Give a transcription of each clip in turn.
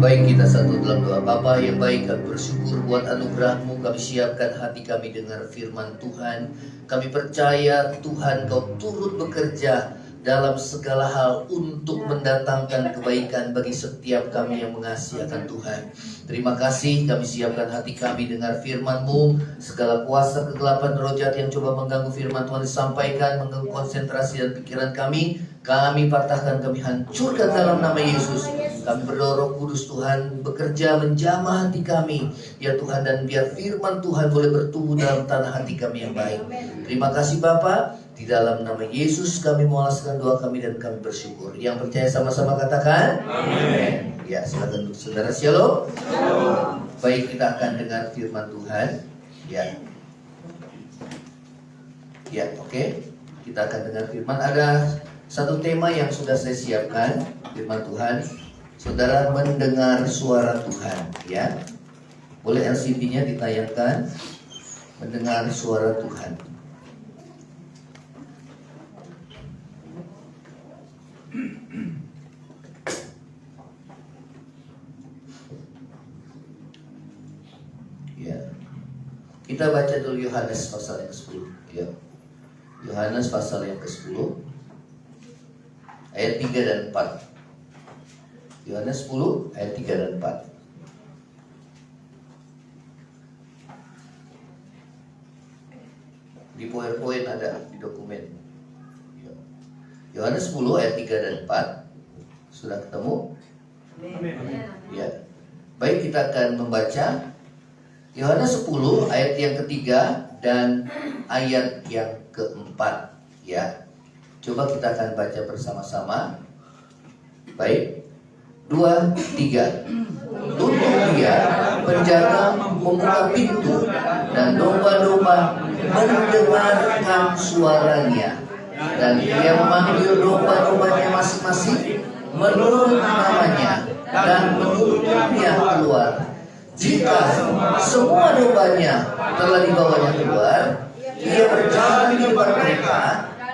Baik, kita satu dalam doa. Bapa yang baik, kami bersyukur buat anugerah-Mu. Kami siapkan hati kami dengar firman Tuhan. Kami percaya Tuhan Kau turut bekerja dalam segala hal untuk mendatangkan kebaikan bagi setiap kami yang mengasihi akan Tuhan. Terima kasih, kami siapkan hati kami dengar firman-Mu. Segala kuasa kegelapan roh jahat yang coba mengganggu firman Tuhan disampaikan, mengganggu konsentrasi dan pikiran kami patahkan, kami hancurkan dalam nama Yesus. Kami berdoa Roh Kudus Tuhan bekerja menjamah hati kami, ya Tuhan, dan biar firman Tuhan boleh bertumbuh dalam tanah hati kami yang baik. Terima kasih Bapa, di dalam nama Yesus kami mengalaskan doa kami dan kami bersyukur. Yang percaya sama-sama katakan amin. Ya, silakan saudara. Shalom. Baik, kita akan dengar firman Tuhan. Ya, oke. Kita akan dengar firman. Ada satu tema yang sudah saya siapkan, firman Tuhan. Saudara mendengar suara Tuhan, ya. Boleh LCD-nya ditayangkan. Mendengar suara Tuhan. Ya. Kita baca dulu Yohanes pasal yang ke-10, ya. Yohanes pasal yang ke-10 ayat 3 dan 4. Yohanes 10 ayat 3 dan 4. Di PowerPoint ada, di dokumen. Yohanes 10 ayat 3 dan 4. Sudah ketemu? Ya. Baik, kita akan membaca Yohanes 10 ayat yang ketiga dan ayat yang keempat, ya. Coba kita akan baca bersama-sama. Baik, 2, 3. Untuk dia penjaga membuka pintu dan domba-domba mendengarkan suaranya, dan dia memanggil domba-dombanya masing-masing menurut namanya dan menurutnya keluar. Jika semua dombanya telah dibawanya keluar, ia berjalan di depan mereka,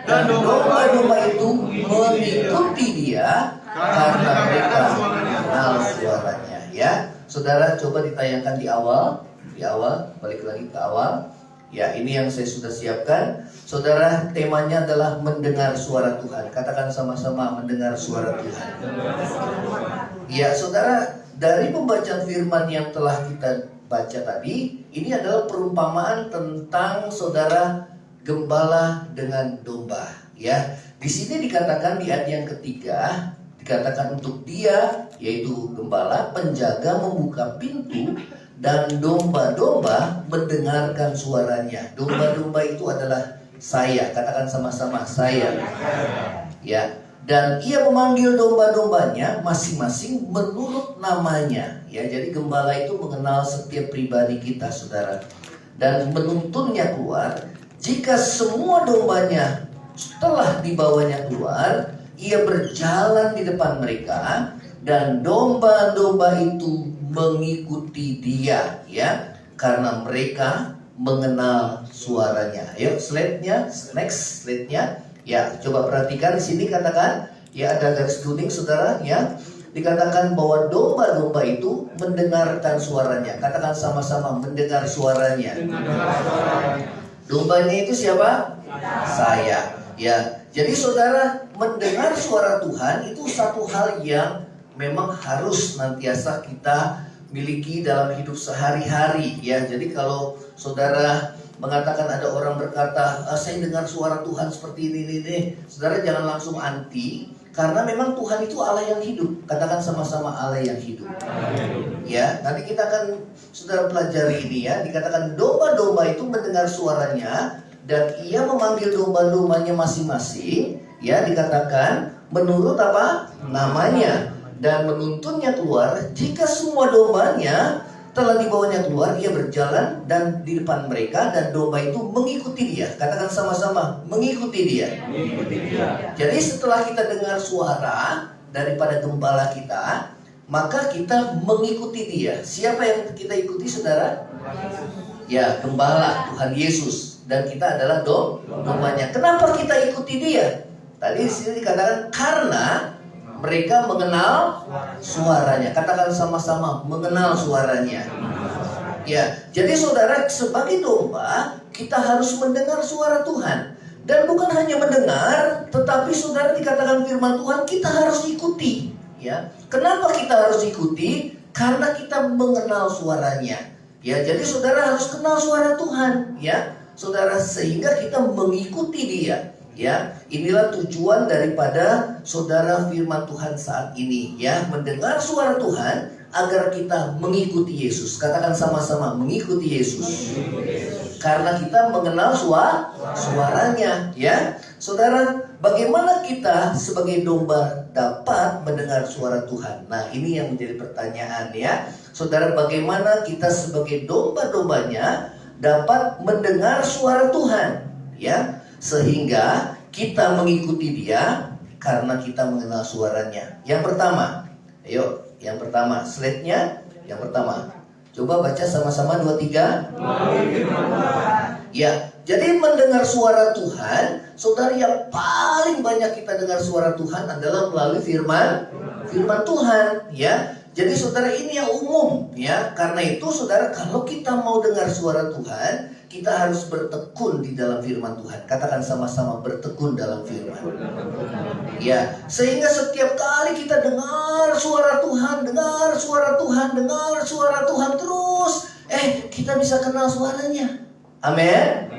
dan domba-domba itu mengikuti dia karena mereka kenal suaranya. Ya, saudara, coba ditayangkan di awal, balik lagi ke awal. Ya, ini yang saya sudah siapkan. Saudara, temanya adalah mendengar suara Tuhan. Katakan sama-sama, mendengar suara Tuhan. Ya, saudara, dari pembacaan firman yang telah kita baca tadi, ini adalah perumpamaan tentang saudara gembala dengan domba. Ya, di sini dikatakan di ayat yang ketiga, dikatakan untuk dia, yaitu gembala, penjaga membuka pintu dan domba-domba mendengarkan suaranya. Domba-domba itu adalah saya. Katakan sama-sama, saya. Ya. Dan ia memanggil domba-dombanya masing-masing menurut namanya. Ya, jadi gembala itu mengenal setiap pribadi kita, saudara. Dan menuntunnya keluar. Jika semua dombanya telah dibawanya keluar, ia berjalan di depan mereka, dan domba-domba itu mengikuti dia, ya, karena mereka mengenal suaranya. Ayo, slide-nya, next slide-nya. Ya, coba perhatikan di sini, katakan, ya, ada garis kuning, saudara, ya. Dikatakan bahwa domba-domba itu mendengarkan suaranya. Katakan sama-sama, mendengar suaranya. Dombanya itu siapa? Saya. Ya, jadi saudara, mendengar suara Tuhan itu satu hal yang memang harus nantiasa kita miliki dalam hidup sehari-hari. Ya, jadi kalau saudara mengatakan, ada orang berkata, saya dengar suara Tuhan seperti ini. Saudara jangan langsung anti, karena memang Tuhan itu Allah yang hidup. Katakan sama-sama, Allah yang hidup. Ya, nanti kita akan saudara pelajari ini, ya. Dikatakan domba-domba itu mendengar suaranya, dan ia memanggil domba-dombanya masing-masing, ya, dikatakan menurut apa? Namanya, dan menuntunnya keluar. Jika semua dombanya telah dibawanya keluar, ia berjalan dan di depan mereka, dan domba itu mengikuti dia. Katakan sama-sama, mengikuti dia. Jadi setelah kita dengar suara daripada gembala kita, maka kita mengikuti dia. Siapa yang kita ikuti, saudara? Ya, gembala, Tuhan Yesus. Dan kita adalah dombanya. Kenapa kita ikuti dia? Tadi di sini dikatakan karena Mereka mengenal suaranya. Katakan sama-sama, mengenal suaranya. Ya, jadi saudara, sebagai domba kita harus mendengar suara Tuhan. Dan bukan hanya mendengar, tetapi saudara, dikatakan firman Tuhan kita harus ikuti. Ya, kenapa kita harus ikuti? Karena kita mengenal suaranya. Ya, jadi saudara harus kenal suara Tuhan. Ya, saudara, sehingga kita mengikuti Dia. Ya, inilah tujuan daripada saudara firman Tuhan saat ini. Ya, mendengar suara Tuhan agar kita mengikuti Yesus. Katakan sama-sama, mengikuti Yesus. Karena kita mengenal suaranya, ya. Saudara, bagaimana kita sebagai domba dapat mendengar suara Tuhan? Nah, ini yang menjadi pertanyaan, ya. Saudara, bagaimana kita sebagai domba-dombanya dapat mendengar suara Tuhan, ya, sehingga kita mengikuti Dia karena kita mengenal suaranya. Yang pertama, ayo, yang pertama, slide-nya yang pertama. Coba baca sama-sama 2-3. Ya, jadi mendengar suara Tuhan, saudara, yang paling banyak kita dengar suara Tuhan adalah melalui firman Tuhan, ya. Jadi saudara, ini yang umum, ya. Karena itu saudara, kalau kita mau dengar suara Tuhan, kita harus bertekun di dalam firman Tuhan. Katakan sama-sama, bertekun dalam firman. Ya, sehingga setiap kali kita dengar suara Tuhan, dengar suara Tuhan, dengar suara Tuhan terus, kita bisa kenal suaranya. Amin.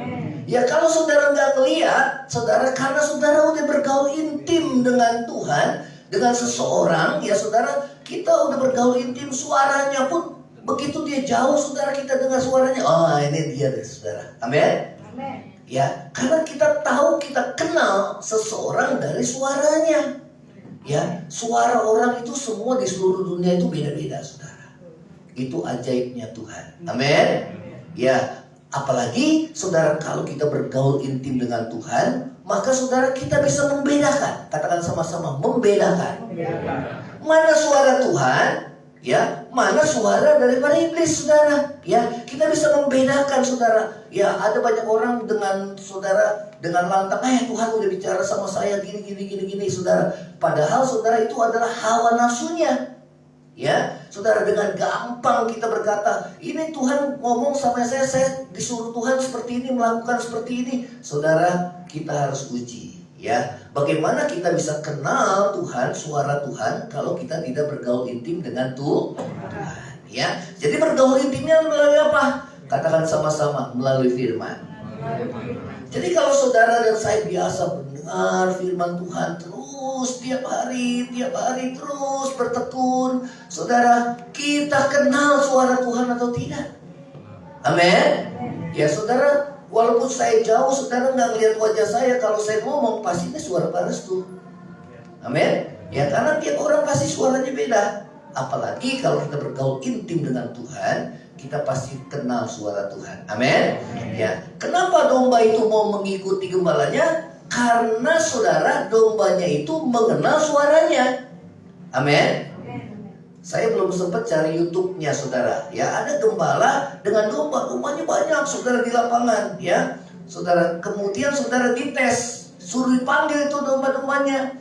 Ya, kalau saudara nggak ngeliat, saudara, karena saudara udah bergaul intim dengan Tuhan, dengan seseorang, ya saudara, kita udah bergaul intim, suaranya pun begitu dia jauh, saudara, kita dengar suaranya, oh ini dia deh, saudara. Amin. Ya, karena kita tahu, kita kenal seseorang dari suaranya. Ya, suara orang itu semua di seluruh dunia itu beda-beda, saudara. Itu ajaibnya Tuhan. Amin. Ya, apalagi saudara, kalau kita bergaul intim dengan Tuhan, maka saudara, kita bisa membedakan. Katakan sama-sama, membedakan. Mana suara Tuhan, ya, mana suara daripada iblis, saudara. Ya, kita bisa membedakan, saudara. Ya, ada banyak orang dengan saudara, dengan lantang, Tuhan udah bicara sama saya gini, saudara. Padahal saudara, itu adalah hawa nafsunya. Ya, saudara, dengan gampang kita berkata, ini Tuhan ngomong sama saya disuruh Tuhan seperti ini, melakukan seperti ini. Saudara, kita harus uji. Ya, bagaimana kita bisa kenal Tuhan, suara Tuhan, kalau kita tidak bergaul intim dengan Tuhan? Ya, jadi bergaul intimnya melalui apa? Katakan sama-sama, melalui firman. Jadi kalau saudara dan saya biasa mendengar firman Tuhan terus tiap hari terus bertekun, saudara, kita kenal suara Tuhan atau tidak? Amin. Ya, saudara, walaupun saya jauh, saudara nggak lihat wajah saya, kalau saya ngomong pasti ini suara Pak Restu. Amin. Ya, karena tiap orang pasti suaranya beda. Apalagi kalau kita bergaul intim dengan Tuhan, kita pasti kenal suara Tuhan. Amin. Ya, kenapa domba itu mau mengikuti gembalanya? Karena saudara, dombanya itu mengenal suaranya. Amin. Saya belum sempat cari YouTube-nya, saudara. Ya, ada gembala dengan domba-dombanya banyak, saudara, di lapangan, ya. Saudara, kemudian saudara dites, suruh dipanggil itu domba-dombanya.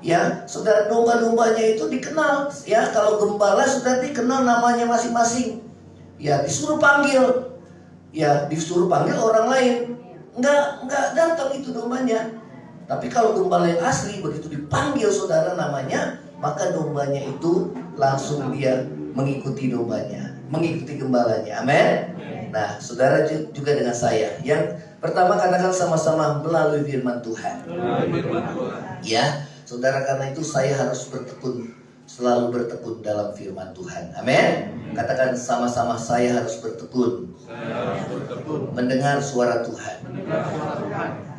Ya, saudara, domba-dombanya itu dikenal, ya. Kalau gembala sudah dikenal namanya masing-masing. Ya, disuruh panggil. Ya, disuruh panggil orang lain. Enggak datang itu dombanya. Tapi kalau gembala yang asli, begitu dipanggil saudara namanya, maka dombanya itu langsung dia mengikuti dombanya, mengikuti gembalanya. Amin. Nah, saudara juga dengan saya. Yang pertama, katakan sama-sama, melalui firman Tuhan. Ya, saudara, karena itu saya harus bertekun, selalu bertekun dalam firman Tuhan. Amin. Katakan sama-sama, saya harus bertekun, mendengar suara Tuhan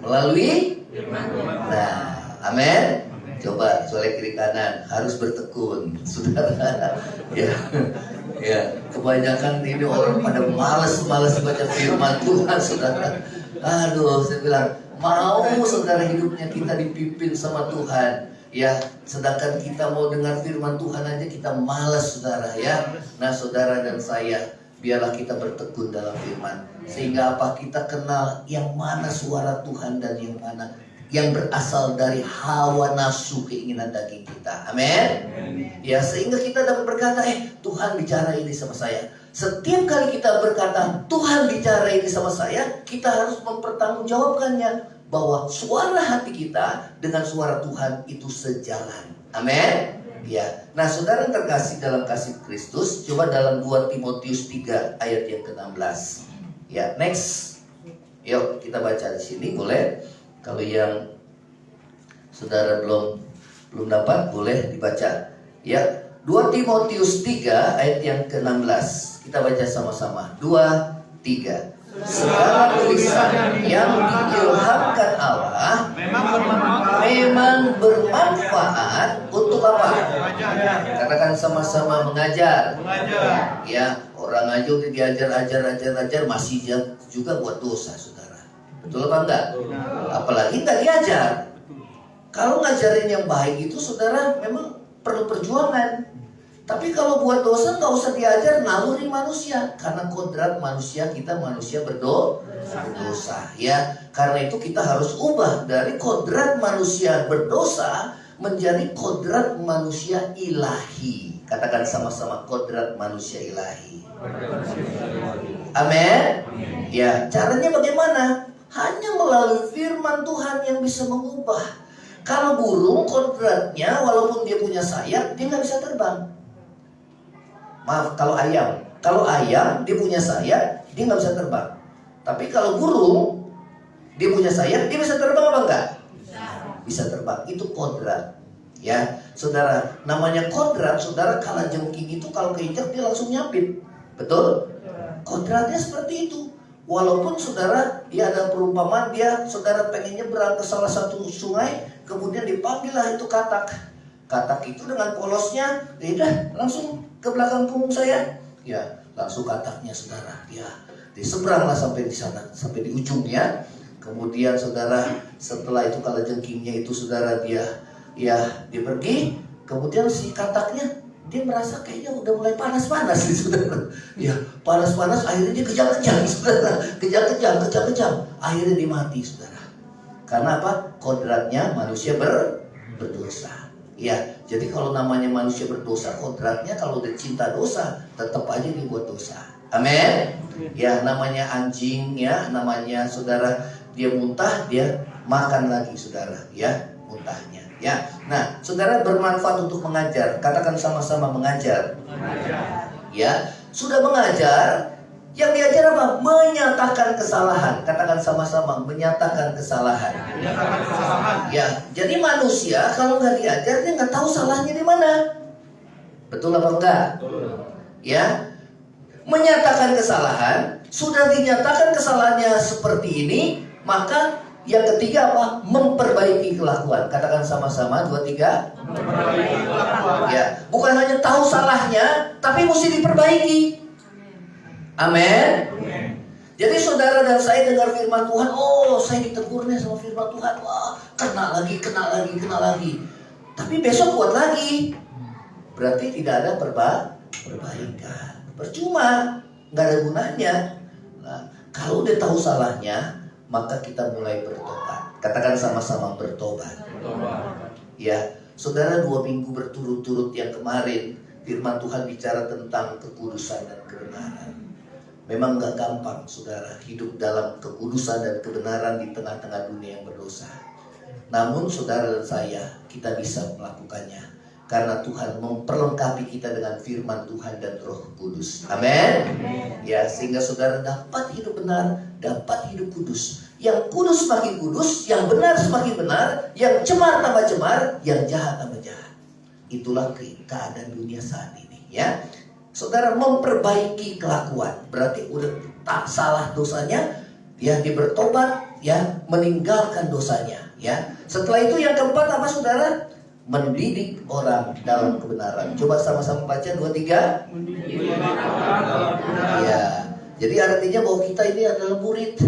melalui firman Tuhan. Nah, amin. Coba solek kiri kanan, harus bertekun, saudara. Ya, kebanyakan ini orang pada malas baca firman Tuhan, saudara. Aduh, saya bilang, mau saudara hidupnya kita dipimpin sama Tuhan, ya, sedangkan kita mau dengar firman Tuhan aja kita malas, saudara, ya. Nah, saudara dan saya, biarlah kita bertekun dalam firman, sehingga apa, kita kenal yang mana suara Tuhan dan yang mana yang berasal dari hawa nafsu keinginan daging kita. Amin. Ya, sehingga kita dapat berkata, Tuhan bicara ini sama saya. Setiap kali kita berkata, Tuhan bicara ini sama saya, kita harus mempertanggungjawabkannya bahwa suara hati kita dengan suara Tuhan itu sejalan. Amin. Ya. Nah, saudara yang terkasih dalam kasih Kristus, coba dalam 2 Timotius 3 ayat yang ke-16. Ya, next. Yuk, kita baca di sini, boleh? Kalau yang saudara belum dapat, boleh dibaca. Ya, 2 Timotius 3 ayat yang ke-16. Kita baca sama-sama. 2, 3. Segala tulisan yang diilhamkan Allah memang bermanfaat untuk apa? Katakan sama-sama, mengajar. Ya, orang aja udah diajar masih juga buat dosa, saudara. Betul apa enggak? Apalagi nggak diajar. Kalau ngajarin yang baik itu, saudara, memang perlu perjuangan. Tapi kalau buat dosa nggak usah diajar, naluri manusia. Karena kodrat manusia, kita manusia berdosa. Ya, karena itu kita harus ubah dari kodrat manusia berdosa menjadi kodrat manusia ilahi. Katakan sama-sama, kodrat manusia ilahi. Amin. Ya, caranya bagaimana? Hanya melalui firman Tuhan yang bisa mengubah. Kalau burung, kodratnya walaupun dia punya sayap, dia nggak bisa terbang. Maaf, kalau ayam dia punya sayap, dia nggak bisa terbang. Tapi kalau burung, dia punya sayap, dia bisa terbang apa enggak? Bisa terbang. Itu kodrat. Ya, saudara, namanya kodrat, saudara, kalajengking itu kalau keinjak dia langsung nyapit. Betul? Kodratnya seperti itu. Walaupun saudara, dia ada perumpamaan, saudara pengen nyebrang ke salah satu sungai, kemudian dipanggillah itu katak. Katak itu dengan polosnya, udah langsung ke belakang punggung saya. Ya, langsung kataknya, saudara. Ya, diseberanglah sampai di sana, sampai di ujungnya. Kemudian saudara, setelah itu kalajengkingnya itu, saudara, dia pergi. Kemudian si kataknya, dia merasa kayaknya udah mulai panas-panas nih, saudara. Ya, panas-panas, akhirnya dia kejang-kejang, saudara. Kejang-kejang. Akhirnya dia mati, saudara. Karena apa? Kodratnya manusia berdosa. Ya, jadi kalau namanya manusia berdosa, kodratnya kalau udah cinta dosa, tetap aja dibuat dosa. Amin. Ya, namanya anjing, ya, namanya saudara, dia muntah, dia makan lagi, saudara. Ya, muntahnya. Ya, nah, saudara, bermanfaat untuk mengajar. Katakan sama-sama, mengajar. Ya, sudah mengajar. Yang diajar apa? Menyatakan kesalahan. Katakan sama-sama, menyatakan kesalahan. Ya, jadi manusia kalau nggak diajar, dia nggak tahu salahnya di mana. Betul apa enggak? Ya, menyatakan kesalahan. Sudah dinyatakan kesalahannya seperti ini, maka yang ketiga apa? Memperbaiki kelakuan. Katakan sama-sama, 2, 3. Memperbaiki kelakuan. Ya, bukan hanya tahu salahnya, tapi mesti diperbaiki. Amin. Jadi saudara dan saya dengar firman Tuhan, saya ditegurnya sama firman Tuhan, wah, kena lagi. Tapi besok buat lagi. Berarti tidak ada perbaikan. Percuma, nggak ada gunanya. Nah, kalau udah tahu salahnya, maka kita mulai bertobat. Katakan sama-sama, bertobat. Ya, saudara, 2 minggu berturut-turut yang kemarin, firman Tuhan bicara tentang kekudusan dan kebenaran. Memang gak gampang, saudara, hidup dalam kekudusan dan kebenaran di tengah-tengah dunia yang berdosa. Namun saudara dan saya, kita bisa melakukannya karena Tuhan memperlengkapi kita dengan firman Tuhan dan Roh Kudus. Amin. Ya, sehingga saudara dapat hidup benar, dapat hidup kudus. Yang kudus semakin kudus, yang benar semakin benar, yang cemar tambah cemar, yang jahat tambah jahat. Itulah keadaan dunia saat ini, ya. Saudara, memperbaiki kelakuan, berarti udah tak salah dosanya, ya, dia bertobat, ya, meninggalkan dosanya, ya. Setelah itu yang keempat apa, saudara? Mendidik orang dalam kebenaran. Coba sama-sama baca 2, 3. Ya, jadi artinya bahwa kita ini adalah murid,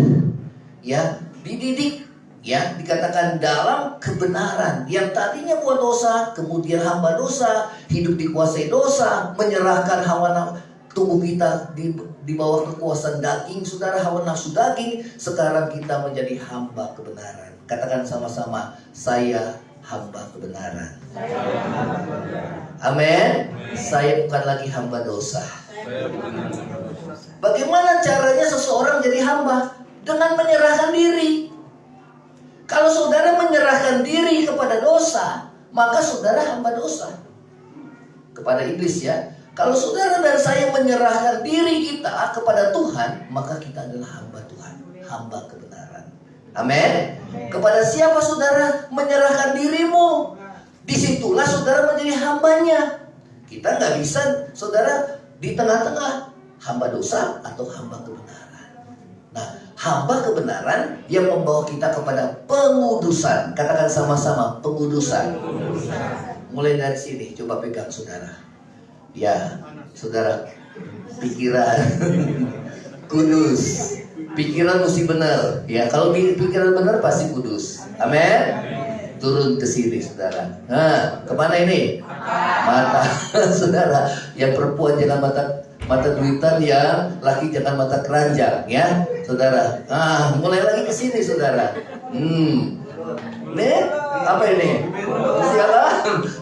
ya, dididik. Ya, dikatakan dalam kebenaran. Yang tadinya buat dosa, kemudian hamba dosa, hidup dikuasai dosa, menyerahkan hawa tubuh kita di bawah kekuasaan daging, saudara, hawa nafsu daging. Sekarang kita menjadi hamba kebenaran. Katakan sama-sama, saya hamba kebenaran. Amin. Saya bukan lagi hamba dosa. Bagaimana caranya seseorang jadi hamba? Dengan menyerahkan diri. Kalau saudara menyerahkan diri kepada dosa, maka saudara hamba dosa kepada iblis ya. Kalau saudara dan saya menyerahkan diri kita kepada Tuhan, maka kita adalah hamba Tuhan, hamba kebenaran. Amin. Kepada siapa saudara menyerahkan dirimu, disitulah saudara menjadi hambanya. Kita nggak bisa saudara di tengah-tengah hamba dosa atau hamba kebenaran. Nah, hamba kebenaran yang membawa kita kepada pengudusan. Katakan sama-sama, pengudusan. Mulai dari sini, coba pegang saudara. Ya, saudara, pikiran kudus. Pikiran mesti benar. Ya, kalau pikiran benar pasti kudus. Amin. Turun ke sini, saudara. Nah, kemana ini? Mata. Saudara, yang perempuan jangan mata duitan, yang laki jangan mata keranjang, ya, saudara. Mulai lagi ke sini, saudara. Nih, apa ini? Mesti apa?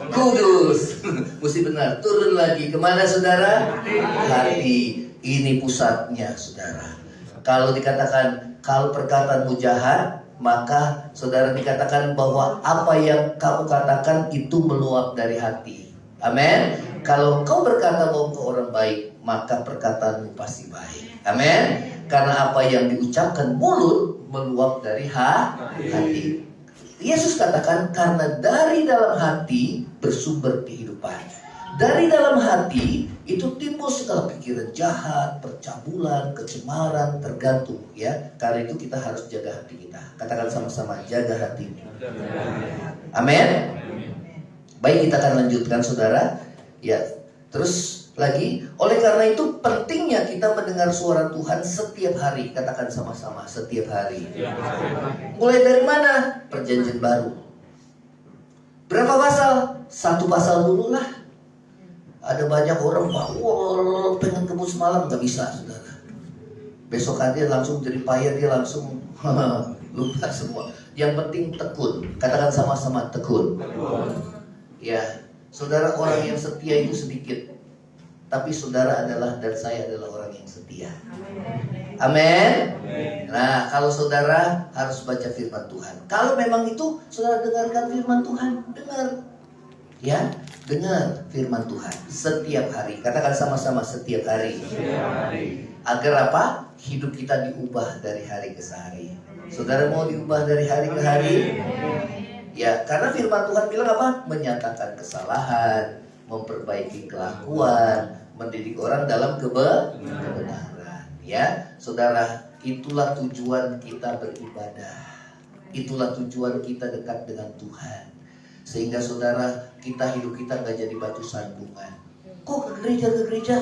Kudus. Mesti benar. Turun lagi kemana, saudara? Hati. Ini pusatnya, saudara. Kalau dikatakan, kalau perkataanmu jahat, maka saudara dikatakan bahwa apa yang kamu katakan itu meluap dari hati. Amin. Kalau kau berkata bahwa kau orang baik, maka perkataanmu pasti baik. Amin. Karena apa yang diucapkan mulut meluap dari hati. Yesus katakan, karena dari dalam hati bersumber kehidupan. Dari dalam hati itu timbul segala pikiran jahat, percabulan, kecemaran, tergantung, ya. Karena itu kita harus jaga hati kita. Katakan sama-sama, jaga hati. Amin. Baik, kita akan lanjutkan, saudara. Ya, terus lagi, oleh karena itu pentingnya kita mendengar suara Tuhan setiap hari. Katakan sama-sama, setiap hari. Mulai dari mana? Perjanjian baru. Berapa pasal? 1 pasal dulu lah. Ada banyak orang, wah, pengen kebun semalam, nggak bisa, saudara. Besok dia langsung jadi payah, dia langsung lupa semua. Yang penting tekun. Katakan sama-sama, tekun. Ya, saudara, orang yang setia itu sedikit. Tapi saudara adalah, dan saya adalah orang yang setia. Amin. Nah, kalau saudara harus baca firman Tuhan. Kalau memang itu saudara dengarkan firman Tuhan, dengar. Ya, dengar firman Tuhan setiap hari. Katakan sama-sama, setiap hari. Agar apa? Hidup kita diubah dari hari ke hari. Saudara mau diubah dari hari ke hari? Ya, karena firman Tuhan bilang apa? Menyatakan kesalahan, memperbaiki kelakuan, mendidik orang dalam kebenaran. Ya, saudara, itulah tujuan kita beribadah. Itulah tujuan kita dekat dengan Tuhan. Sehingga saudara, hidup kita nggak jadi batu sandungan. Kok ke gereja?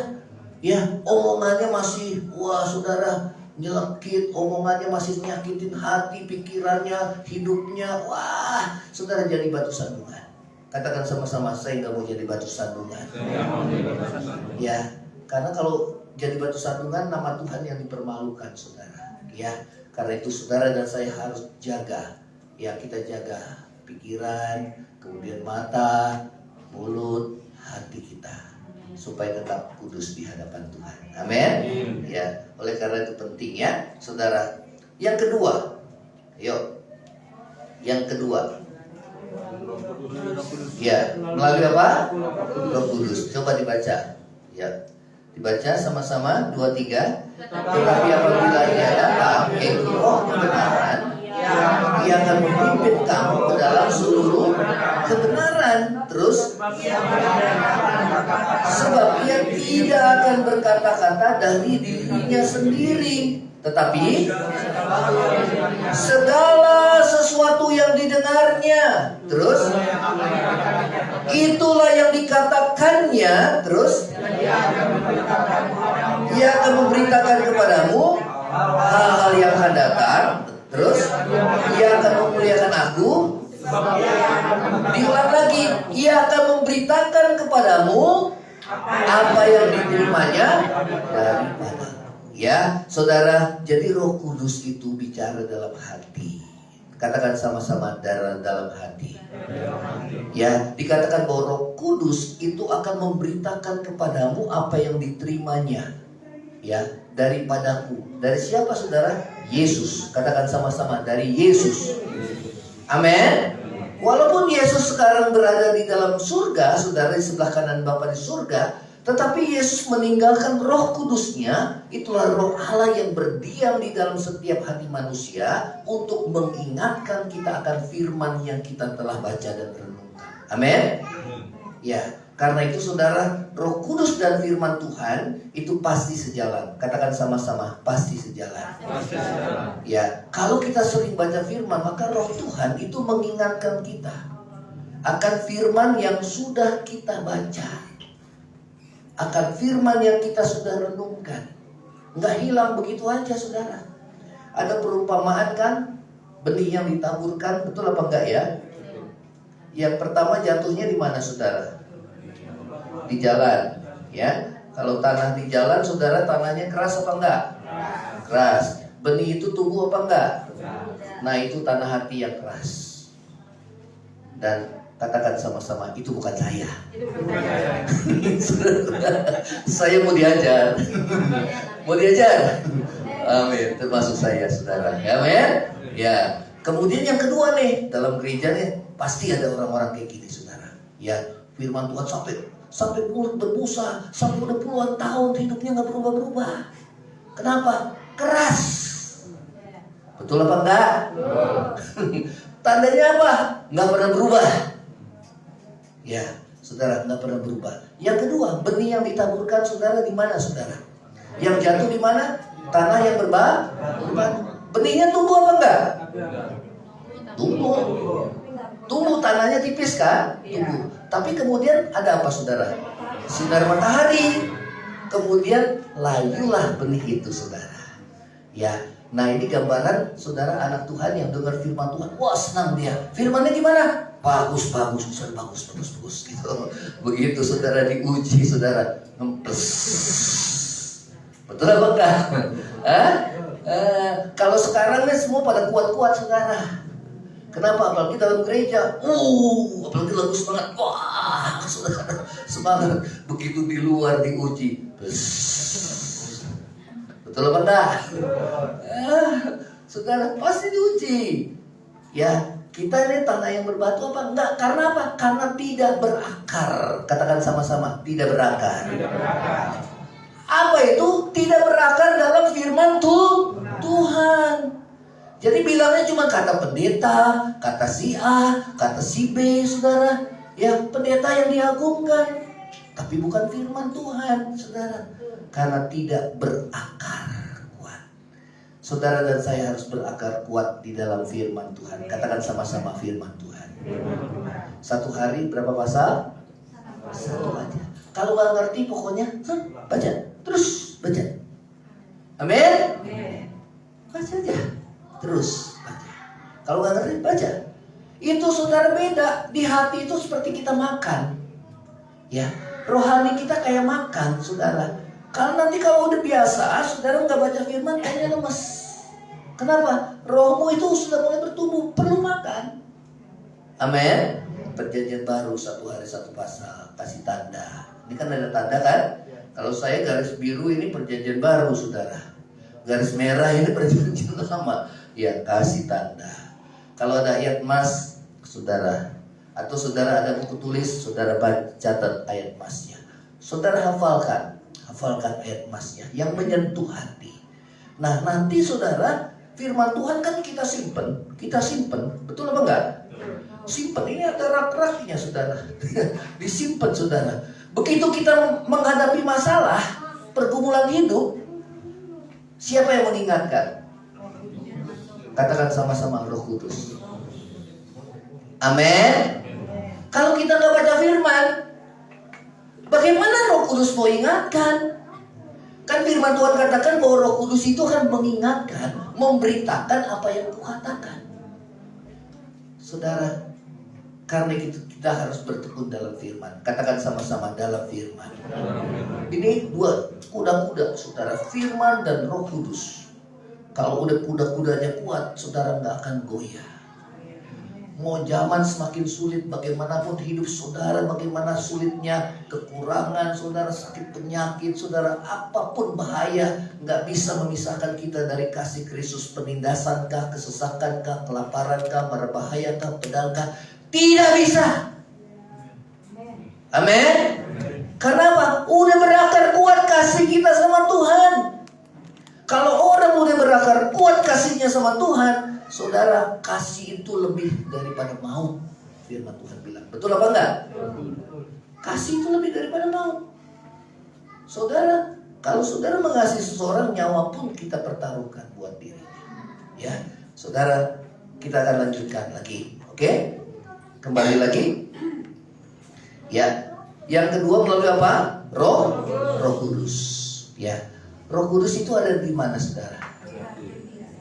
Ya, omongannya masih, wah saudara, nyelekit, omongannya masih nyakitin hati, pikirannya, hidupnya. Wah, saudara jadi batu sandungan. Katakan sama-sama, saya nggak mau jadi batu sandungan. Ya, karena kalau jadi batu sandungan, nama Tuhan yang dipermalukan, saudara. Ya, karena itu saudara dan saya harus jaga. Ya, kita jaga pikiran, kemudian mata, mulut, hati kita, supaya tetap kudus di hadapan Tuhan. Amin. Ya, oleh karena itu penting, ya, saudara. Yang kedua, yuk. Yang kedua, ya, melalui apa? Roh Kudus. Coba dibaca. Ya, dibaca sama-sama 2, 3. Tetapi apabila Ia datang, yaitu Roh kebenaran, Ia akan memimpin kamu ke dalam seluruh kebenaran. Terus, sebab Ia tidak akan berkata-kata dari dirinya sendiri, tetapi segala sesuatu yang didengarnya, terus itulah yang dikatakannya, terus Ia akan memberitakan kepadamu hal-hal yang akan datang. Terus Ia akan memuliakan aku. Diulang lagi, Ia akan memberitakan kepadamu apa yang diterimanya daripada. Ya, saudara, jadi Roh Kudus itu bicara dalam hati. Katakan sama-sama, dalam hati. Ya, dikatakan bahwa Roh Kudus itu akan memberitakan kepadamu apa yang diterimanya. Ya, daripadaku. Dari siapa saudara? Yesus. Katakan sama-sama, dari Yesus. Amin. Walaupun Yesus sekarang berada di dalam surga, saudara, di sebelah kanan Bapa di surga, tetapi Yesus meninggalkan Roh Kudusnya. Itulah Roh Allah yang berdiam di dalam setiap hati manusia untuk mengingatkan kita akan firman yang kita telah baca dan renungkan. Amin. Ya, karena itu saudara, Roh Kudus dan firman Tuhan itu pasti sejalan. Katakan sama-sama, pasti sejalan. Pasti sejalan. Ya, kalau kita sering baca firman, maka Roh Tuhan itu mengingatkan kita akan firman yang sudah kita baca, akan firman yang kita sudah renungkan. Nggak hilang begitu aja, saudara. Ada perumpamaan kan, benih yang ditaburkan, betul apa enggak ya? Yang pertama jatuhnya di mana, saudara? Di jalan, ya. Kalau tanah di jalan, saudara, tanahnya keras apa enggak? Keras. Benih itu tumbuh apa enggak? Nah, itu tanah hati yang keras. Dan katakan sama-sama, itu bukan saya. Saya mau diajar. Mau diajar. Amin. Termasuk saya, saudara. Amin. Ya. Kemudian yang kedua nih, dalam gereja nih pasti ada orang-orang kayak gini, saudara. Ya, firman Tuhan sampai mulut berbusa, sampai udah puluhan tahun hidupnya nggak berubah-berubah. Kenapa? Keras. Betul apa enggak? Tandanya apa? Nggak pernah berubah. Ya, saudara, nggak pernah berubah. Yang kedua, benih yang ditaburkan, saudara, di mana, saudara? Yang jatuh di mana? Tanah yang berbatu. Benihnya tumbuh apa enggak? Tumbuh, tanahnya tipis kan? Tumbuh. Tapi kemudian ada apa, saudara? Sinar matahari. Kemudian layulah benih itu, saudara. Ya, nah ini gambaran, saudara, anak Tuhan yang dengar firman Tuhan. Wah, senang dia. Firmannya gimana? Bagus gitu. Begitu saudara diuji, saudara, ngempes. Betul apa enggak? Kalau sekarang nih semua pada kuat-kuat, saudara. Kenapa? Apalagi dalam gereja. Apalagi lagu semangat. Wah, saudara, semangat. Begitu di luar diuji. Betul apa enggak? Saudara, pasti diuji. Ya, kita ini tanah yang berbatu apa enggak? Karena apa? Karena tidak berakar. Katakan sama-sama, tidak berakar. Apa itu? Tidak berakar dalam firman Tuhan. Jadi bilangnya cuma kata pendeta, kata si A, kata si B, saudara. Ya, pendeta yang diagungkan, tapi bukan firman Tuhan, saudara. Karena tidak berakar kuat. Saudara dan saya harus berakar kuat di dalam firman Tuhan. Katakan sama-sama, firman Tuhan. Satu hari berapa pasal? Satu aja. Kalau nggak ngerti pokoknya baca, terus baca. Amin. Baca aja, terus baca. Kalau nggak ngerti baca. Itu, saudara, beda. Di hati itu seperti kita makan. Ya, rohani kita kayak makan, saudara. Kalau nanti kalau udah biasa, saudara nggak baca firman, kayaknya lemes. Kenapa? Rohmu itu sudah mulai bertumbuh, perlu makan. Amin. Perjanjian baru, satu hari satu pasal, kasih tanda. Ini kan ada tanda kan? Kalau saya garis biru ini perjanjian baru, saudara. Garis merah ini perjanjian lama. Ya, kasih tanda. Kalau ada ayat emas, saudara, atau saudara ada buku tulis, saudara catat ayat emasnya. Saudara hafalkan ayat emasnya yang menyentuh hati. Nah, nanti saudara, firman Tuhan kan kita simpen, betul apa enggak? Simpen, ini ada rak-raknya, saudara. Disimpan, saudara. Begitu kita menghadapi masalah, pergumulan hidup, siapa yang mengingatkan? Katakan sama-sama, Roh Kudus. Amin. Kalau kita nggak baca firman, bagaimana Roh Kudus mau ingatkan? Kan firman Tuhan katakan bahwa Roh Kudus itu akan mengingatkan, memberitakan apa yang kukatakan. Saudara, karena itu kita harus bertekun dalam firman. Katakan sama-sama, dalam firman. Ini dua kuda-kuda, saudara, firman dan Roh Kudus. Kalau udah kuda-kudanya kuat, saudara nggak akan goyah. Mau zaman semakin sulit, bagaimanapun hidup saudara, bagaimana sulitnya, kekurangan saudara, sakit penyakit saudara, apapun bahaya, nggak bisa memisahkan kita dari kasih Kristus. Penindasankah, kesesakankah, kelaparankah, berbahayakah, pedangkah, tidak bisa. Amin. Karena apa? Udah berakar kuat kasih kita sama Tuhan. Kalau orang udah berakar kuat kasihnya sama Tuhan, saudara, kasih itu lebih daripada maut. Firman Tuhan bilang. Betul apa enggak? Kasih itu lebih daripada maut. Saudara, kalau saudara mengasihi seseorang, nyawa pun kita pertaruhkan buat dirinya. Ya, saudara, kita akan lanjutkan lagi. Oke? Kembali lagi. Ya. Yang kedua melalui apa? Roh Kudus. Ya. Roh Kudus itu ada di mana, saudara?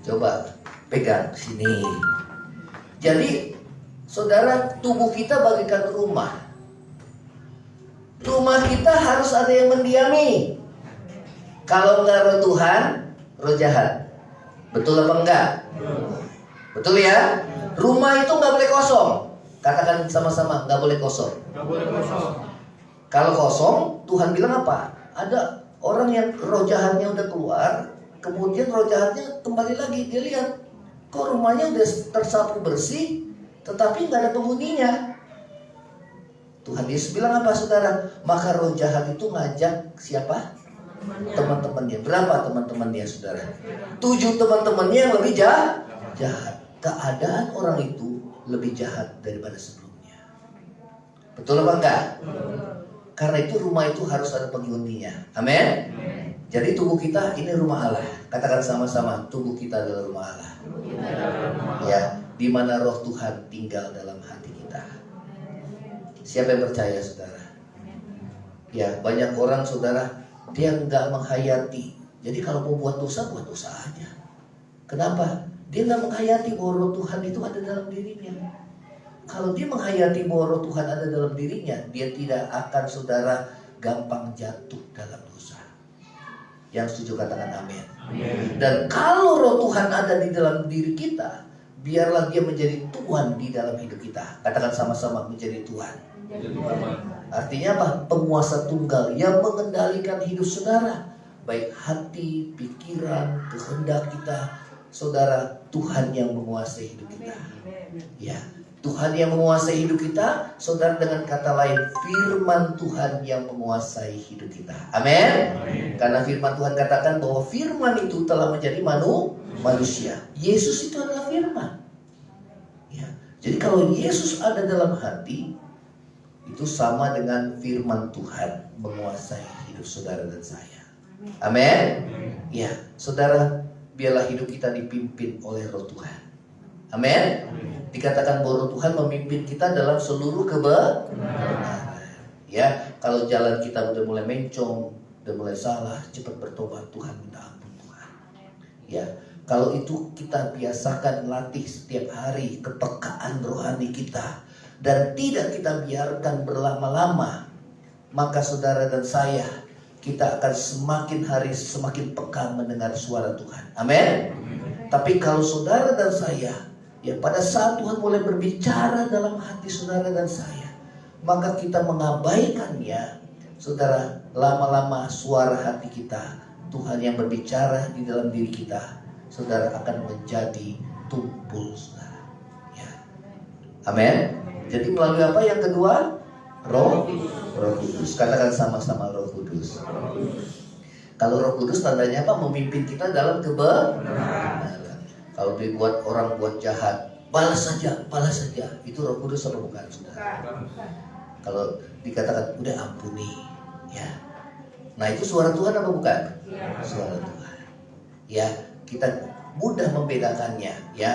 Coba pegang sini. Jadi, saudara, tubuh kita bagaikan rumah. Rumah kita harus ada yang mendiami. Kalau enggak roh Tuhan, roh jahat. Betul apa enggak? Betul ya? Rumah itu enggak boleh kosong. Katakan sama-sama, enggak boleh kosong. Enggak boleh kosong. Kalau kosong, Tuhan bilang apa? Ada orang yang roh jahatnya udah keluar, kemudian roh jahatnya kembali lagi. Dia lihat, kok rumahnya udah tersapu bersih, tetapi nggak ada penghuninya. Tuhan Yesus bilang apa, saudara? Maka roh jahat itu ngajak siapa? Teman-temannya. Berapa teman-temannya, saudara? 7 teman-temannya yang lebih jahat. Keadaan orang itu lebih jahat daripada sebelumnya. Betul apa enggak? Karena itu rumah itu harus ada penghuninya. Amin. Jadi tubuh kita ini rumah Allah. Katakan sama-sama, tubuh kita adalah rumah Allah. Ya, di mana roh Tuhan tinggal dalam hati kita. Siapa yang percaya, saudara? Ya, banyak orang, saudara, dia nggak menghayati. Jadi kalau mau buat dosa aja. Kenapa? Dia nggak menghayati bahwa roh Tuhan itu ada dalam dirinya. Kalau dia menghayati bahwa roh Tuhan ada dalam dirinya, dia tidak akan, saudara, gampang jatuh dalam dosa. Yang setuju katakan amin. Dan kalau roh Tuhan ada di dalam diri kita, biarlah dia menjadi Tuhan di dalam hidup kita. Katakan sama-sama, menjadi Tuhan. Artinya apa? Penguasa tunggal yang mengendalikan hidup saudara. Baik hati, pikiran, kehendak kita. Saudara, Tuhan yang menguasai hidup kita. Ya, Tuhan yang menguasai hidup kita. Saudara, dengan kata lain, firman Tuhan yang menguasai hidup kita. Amin. Karena firman Tuhan katakan bahwa firman itu telah menjadi manusia. Yesus itu adalah firman. Ya. Jadi kalau Yesus ada dalam hati, itu sama dengan firman Tuhan menguasai hidup saudara dan saya. Amin. Ya, saudara, biarlah hidup kita dipimpin oleh roh Tuhan. Amin. Dikatakan bahwa roh Tuhan memimpin kita dalam seluruh kebenaran. Ya, kalau jalan kita udah mulai mencong, udah mulai salah, cepat bertobat, Tuhan minta ampun Tuhan. Ya, kalau itu kita biasakan latih setiap hari kepekaan rohani kita dan tidak kita biarkan berlama-lama, maka saudara dan saya, kita akan semakin hari semakin peka mendengar suara Tuhan. Amin. Tapi kalau saudara dan saya, ya pada saat Tuhan mulai berbicara dalam hati saudara dan saya, maka kita mengabaikannya, saudara, lama-lama suara hati kita, Tuhan yang berbicara di dalam diri kita, saudara, akan menjadi tumpul, saudara. Ya. Amin. Jadi melalui apa yang kedua? Roh Kudus. Katakan sama-sama, Roh Kudus. Kalau Roh Kudus tandanya apa? Memimpin kita dalam kebenaran. Kalau dibuat orang buat jahat, balas saja. Itu Roh Kudus apa bukan, saudara? Kalau dikatakan udah ampuni, ya. Nah, itu suara Tuhan apa bukan? Suara Tuhan. Ya, kita mudah membedakannya, ya.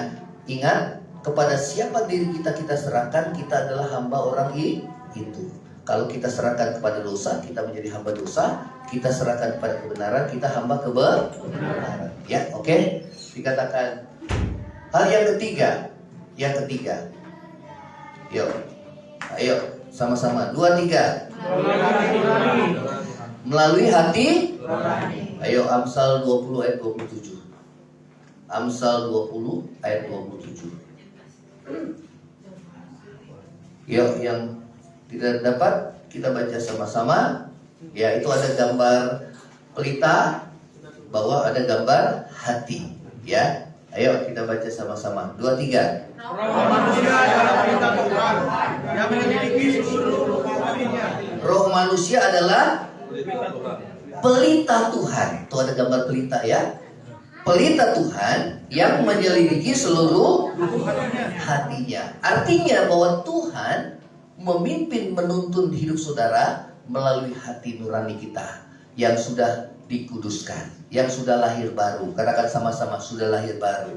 Ingat, kepada siapa diri kita serahkan, kita adalah hamba orang itu. Kalau kita serahkan kepada dosa, kita menjadi hamba dosa. Kita serahkan kepada kebenaran, kita hamba kebenaran. Ya, oke. Dikatakan hal yang ketiga. Yuk, ayo sama-sama. 2, 3. Melalui hati. Ayo, Amsal 20 ayat 27. Amsal 20 ayat 27. Yuk, yang tidak dapat kita baca sama-sama. Ya, itu ada gambar pelita, bawah ada gambar hati. Ya, ayo kita baca sama-sama. 2, 3. Roh manusia adalah pelita Tuhan yang menyelidiki seluruh hatinya. Roh manusia adalah pelita Tuhan. Itu ada gambar pelita ya. Pelita Tuhan yang menyelidiki seluruh hatinya. Artinya bahwa Tuhan memimpin menuntun hidup saudara melalui hati nurani kita yang sudah dikuduskan, yang sudah lahir baru. Katakan sama-sama, sudah lahir baru.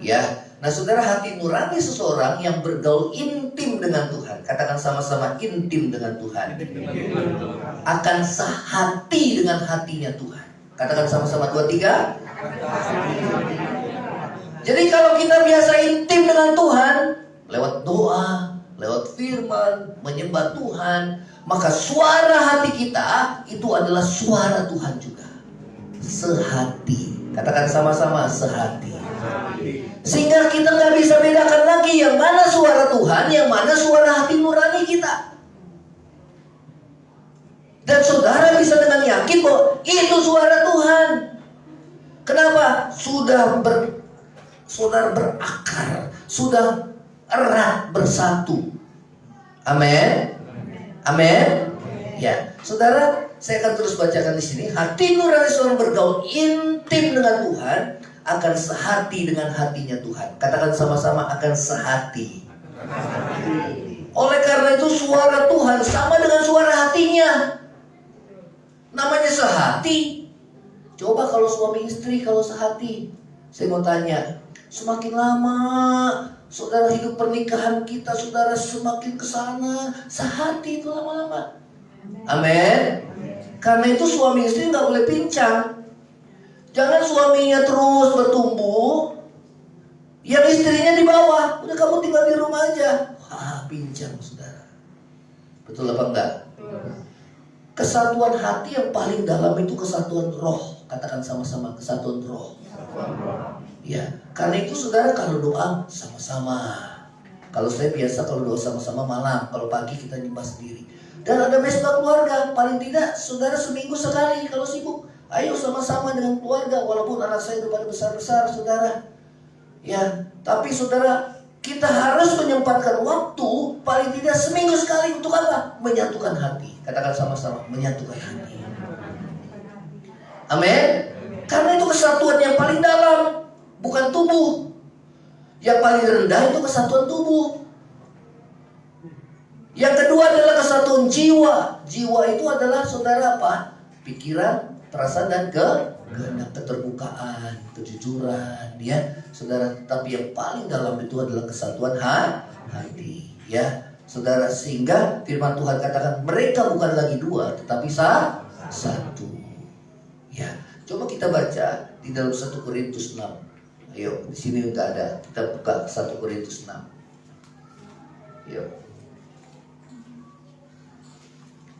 Ya. Nah, saudara, hati nurani seseorang yang bergaul intim dengan Tuhan. Katakan sama-sama, intim dengan Tuhan. Akan sehati dengan hatinya Tuhan. Katakan sama-sama, 2, 3. Jadi kalau kita biasa intim dengan Tuhan lewat doa, lewat firman, menyembah Tuhan, maka suara hati kita itu adalah suara Tuhan juga. Sehati. Katakan sama-sama, sehati. Sehingga kita nggak bisa bedakan lagi yang mana suara Tuhan, yang mana suara hati nurani kita. Dan saudara bisa dengan yakin bahwa itu suara Tuhan. Kenapa? Saudara berakar, sudah erat bersatu. Amin. Amin. Ya, saudara, saya akan terus bacakan di sini. Hati nurani seorang bergaul intim dengan Tuhan akan sehati dengan hatinya Tuhan. Katakan sama-sama, akan sehati. Oleh karena itu suara Tuhan sama dengan suara hatinya. Namanya sehati. Coba kalau suami istri kalau sehati. Saya mau tanya, semakin lama saudara hidup pernikahan kita, saudara semakin kesana, sehati itu lama-lama. Amin. Karena itu suami istri nggak boleh pincang. Jangan suaminya terus bertumbuh, yang istrinya di bawah. Udah kamu tinggal di rumah aja. Wah, pincang saudara. Betul apa enggak? Kesatuan hati yang paling dalam itu kesatuan roh. Katakan sama-sama, kesatuan roh. Ya, karena itu saudara kalau doa sama-sama. Kalau saya biasa kalau doa sama-sama malam, kalau pagi kita nyembah sendiri. Dan ada mesbah keluarga, paling tidak saudara seminggu sekali kalau sibuk. Ayo sama-sama dengan keluarga, walaupun anak saya udah pada besar-besar saudara. Ya, tapi saudara, kita harus menyempatkan waktu paling tidak seminggu sekali untuk apa? Menyatukan hati. Katakan sama-sama, menyatukan hati. Amin. Karena itu kesatuan yang paling dalam, bukan tubuh. Yang paling rendah itu kesatuan tubuh. Yang kedua adalah kesatuan jiwa. Jiwa itu adalah saudara apa? Pikiran, perasaan dan kehendak, keterbukaan, kejujuran, ya saudara. Tapi yang paling dalam itu adalah kesatuan hati, ya saudara. Sehingga firman Tuhan katakan mereka bukan lagi dua, tetapi satu. Ya, coba kita baca di dalam 1 Korintus 6. Ayo, di sini udah ada. Kita buka 1 Korintus 6. Ayo.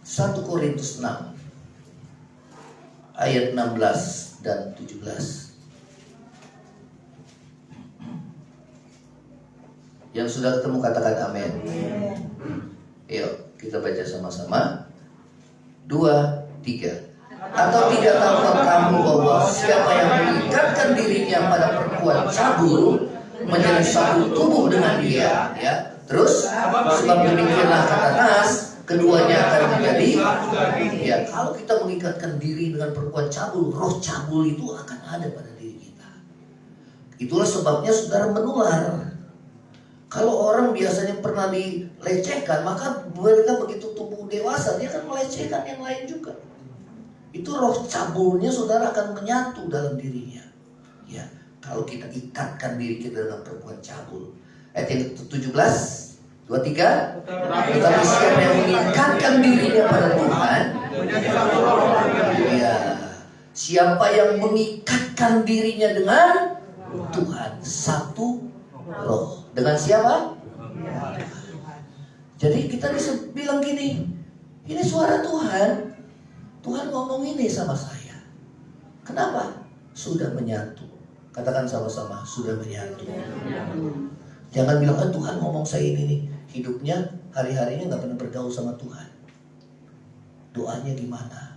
1 Korintus 6 ayat 16 dan 17. Yang sudah ketemu katakan amin. Ayo kita baca sama-sama. 2, 3. Atau tidak tahukah kamu bahwa siapa yang mengikatkan dirinya pada perempuan cabul menjadi satu tubuh dengan dia, ya. Terus sebab demikianlah kata Nas, keduanya akan menjadi, ya. Kalau kita mengikatkan diri dengan perempuan cabul, roh cabul itu akan ada pada diri kita. Itulah sebabnya saudara menular. Kalau orang biasanya pernah dilecehkan, maka mereka begitu tumbuh dewasa dia akan melecehkan yang lain juga. Itu roh cabulnya saudara akan menyatu dalam dirinya. Ya, kalau kita ikatkan diri kita dengan perempuan cabul. Ayat yang 17, 23. Tetapi siapa yang mengikatkan dirinya pada Tuhan, ya, siapa yang mengikatkan dirinya dengan Tuhan, satu roh. Dengan siapa? Jadi kita bisa bilang gini, ini suara Tuhan. Tuhan ngomong ini sama saya. Kenapa? Sudah menyatu. Katakan sama-sama, sudah menyatu. Jangan bilang, Tuhan ngomong saya ini nih. hidupnya hari-harinya nggak pernah bergaul sama Tuhan. Doanya gimana?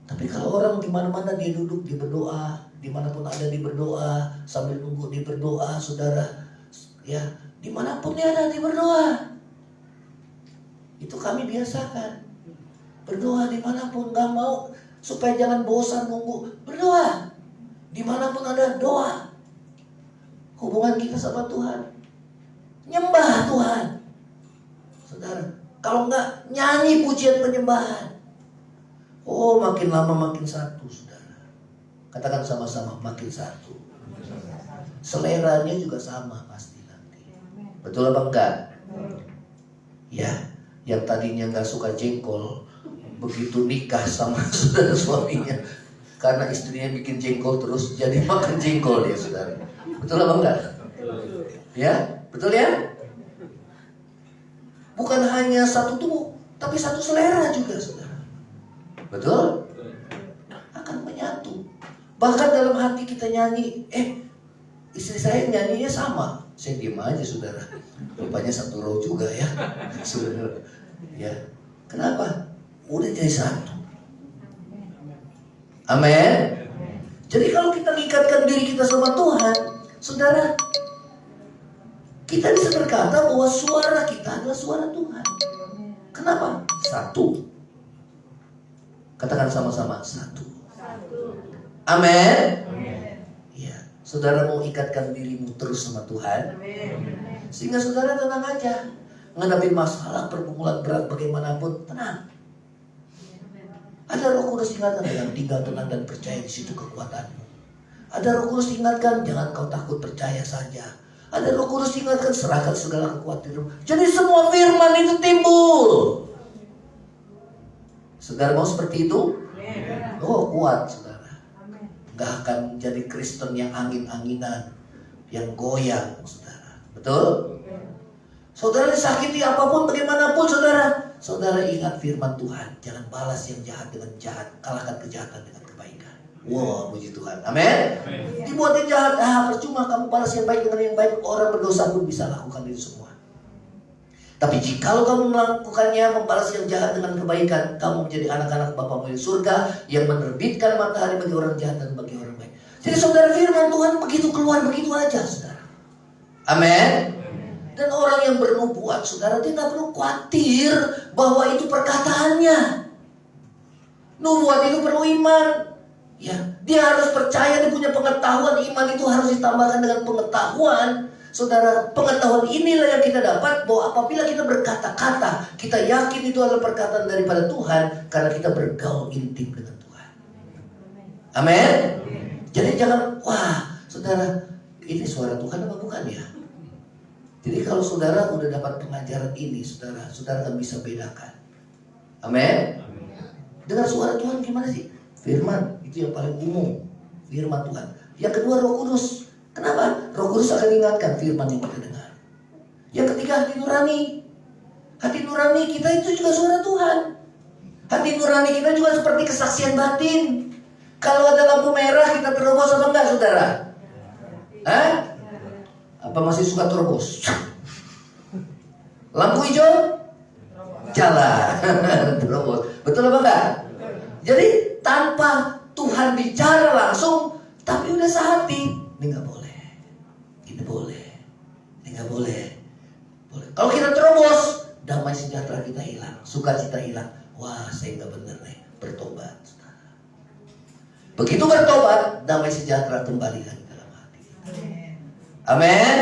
Tapi kalau orang di mana-mana dia duduk, dia berdoa, dimanapun ada dia berdoa, sambil nunggu dia berdoa, saudara, ya dimanapun dia ada dia berdoa. Itu kami biasakan, berdoa dimanapun, nggak mau supaya jangan bosan nunggu, berdoa, dimanapun ada doa. Hubungan kita sama Tuhan, nyembah Tuhan, saudara. Kalau nggak nyanyi pujian penyembahan, oh makin lama makin satu, saudara. Katakan sama-sama, makin satu. Seleranya juga sama pasti nanti. Betul apa enggak? Ya, yang tadinya nggak suka jengkol, begitu nikah sama saudara suaminya, karena istrinya bikin jengkol terus, jadi makan jengkol dia, saudara. Betul apa enggak? Ya, betul ya? Bukan hanya satu tubuh, tapi satu selera juga, saudara. Betul? Akan menyatu. Bahkan dalam hati kita nyanyi, istri saya nyanyinya sama, saya diam aja, saudara. Rupanya satu roh juga ya, saudara. Ya, kenapa? Udah jadi satu. Amin. Jadi kalau kita ikatkan diri kita sama Tuhan, saudara, kita bisa berkata bahwa suara kita adalah suara Tuhan. Kenapa? Satu. Katakan sama-sama, satu. Amin. Ya, saudara mau ikatkan dirimu terus sama Tuhan, sehingga saudara tenang aja. Menghadapi masalah, pergumulan berat bagaimanapun, tenang. Ada Roh Kudus ingatkan, yang tinggal tenang dan percaya, di situ kekuatanmu. Ada Roh Kudus ingatkan, jangan kau takut, percaya saja. Ada Roh Kudus ingatkan, serahkan segala kekhawatiranmu. Jadi semua firman itu timbul. Saudara mau seperti itu? Oh, kuat, saudara. Gak akan jadi Kristen yang angin-anginan, yang goyang, saudara. Betul? Saudara disakiti apapun, bagaimanapun, saudara ingat firman Tuhan. Jangan balas yang jahat dengan jahat, kalahkan kejahatan dengan kebaikan. Wow, puji Tuhan. Amin. Dibuat yang jahat, percuma kamu balas yang baik dengan yang baik. Orang berdosa pun bisa lakukan itu semua. Tapi jikalau kamu melakukannya, membalas yang jahat dengan kebaikan, kamu menjadi anak-anak Bapamu di surga yang menerbitkan matahari bagi orang jahat dan bagi orang baik. Jadi saudara, firman Tuhan begitu keluar, begitu aja, saudara. Amin. Dan orang yang bernubuat, saudara, dia tidak perlu khawatir bahwa itu perkataannya. Nubuat itu perlu iman. Ya, dia harus percaya, dia punya pengetahuan. Iman itu harus ditambahkan dengan pengetahuan. Saudara, pengetahuan inilah yang kita dapat, bahwa apabila kita berkata-kata, kita yakin itu adalah perkataan daripada Tuhan, karena kita bergaul intim dengan Tuhan. Amin. Jadi jangan, wah, saudara, ini suara Tuhan apa bukan ya? Jadi kalau saudara udah dapat pengajaran ini, saudara kan bisa bedakan. Amin. Dengar suara Tuhan gimana sih? Firman, itu yang paling umum. Firman Tuhan. Yang kedua, Roh Kudus. Kenapa? Roh Kudus akan ingatkan firman yang kita dengar. Yang ketiga, hati nurani. Hati nurani kita itu juga suara Tuhan. Hati nurani kita juga seperti kesaksian batin. Kalau ada lampu merah, kita terobos atau enggak, saudara? Hah? Apa masih suka terobos? Lampu hijau? Jalan. Terobos. Betul apa enggak? Jadi tanpa Tuhan bicara langsung, tapi udah sehati, ini nggak boleh, ini boleh, ini nggak boleh, boleh. Kalau kita terobos, damai sejahtera kita hilang, sukacita hilang. Wah, saya nggak bener nih, bertobat. Begitu bertobat, damai sejahtera kembali lagi dalam hati. Amin.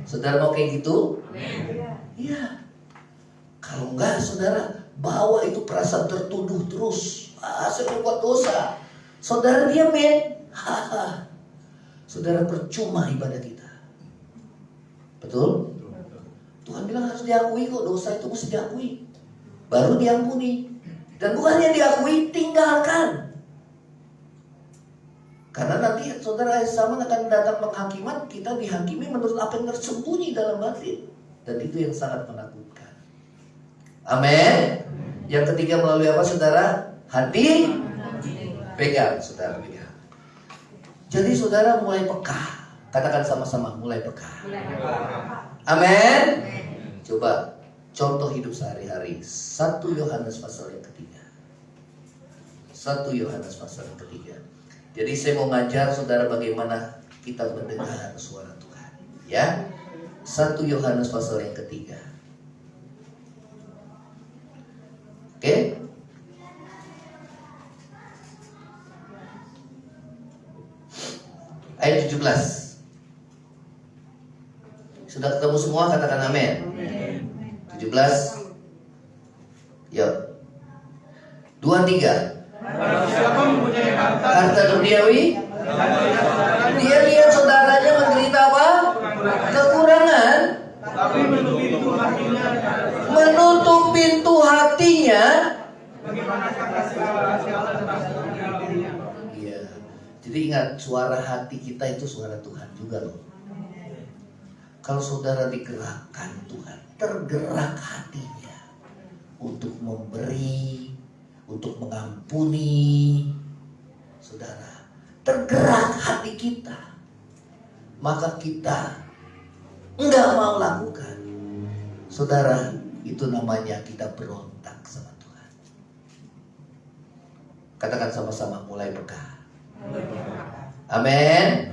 Saudara mau kayak gitu? Iya. Kalau enggak, saudara bawa itu perasaan tertuduh terus. Saya berbuat dosa. Saudara diamin. Saudara percuma ibadah kita. Betul? Tuhan bilang harus diakui kok, dosa itu mesti diakui, baru diampuni. Dan bukannya diakui, tinggalkan. Karena nanti saudara sama akan datang penghakiman, kita dihakimi menurut apa yang tersembunyi dalam batin. Dan itu yang sangat menakutkan. Amin. Yang ketiga melalui apa, saudara? Hati pegang, saudara pegang. Jadi saudara mulai peka. Katakan sama-sama, mulai peka. Amin. Coba contoh hidup sehari-hari. 1 Yohanes pasal yang ketiga. 1 Yohanes pasal yang ketiga. Jadi saya mau ngajar saudara bagaimana kita mendengar suara Tuhan. Ya, 1 Yohanes pasal yang ketiga. Oke? Ayat 17. Sudah ketemu semua, katakan amin. 17. Yuk. 23. Siapa mempunyai Harta duniawi, dia lihat saudaranya menderita apa? Kekurangan. tapi menutup pintu hatinya. Menutup pintu hatinya. Bagaimana kasih Allah tentang dirinya? Iya. Jadi ingat, suara hati kita itu suara Tuhan juga loh. Kalau saudara digerakkan Tuhan, tergerak hatinya untuk memberi, untuk mengampuni, saudara, tergerak hati kita, maka kita enggak mau lakukan. Saudara, itu namanya kita berontak sama Tuhan. Katakan sama-sama, mulai peka. Amin.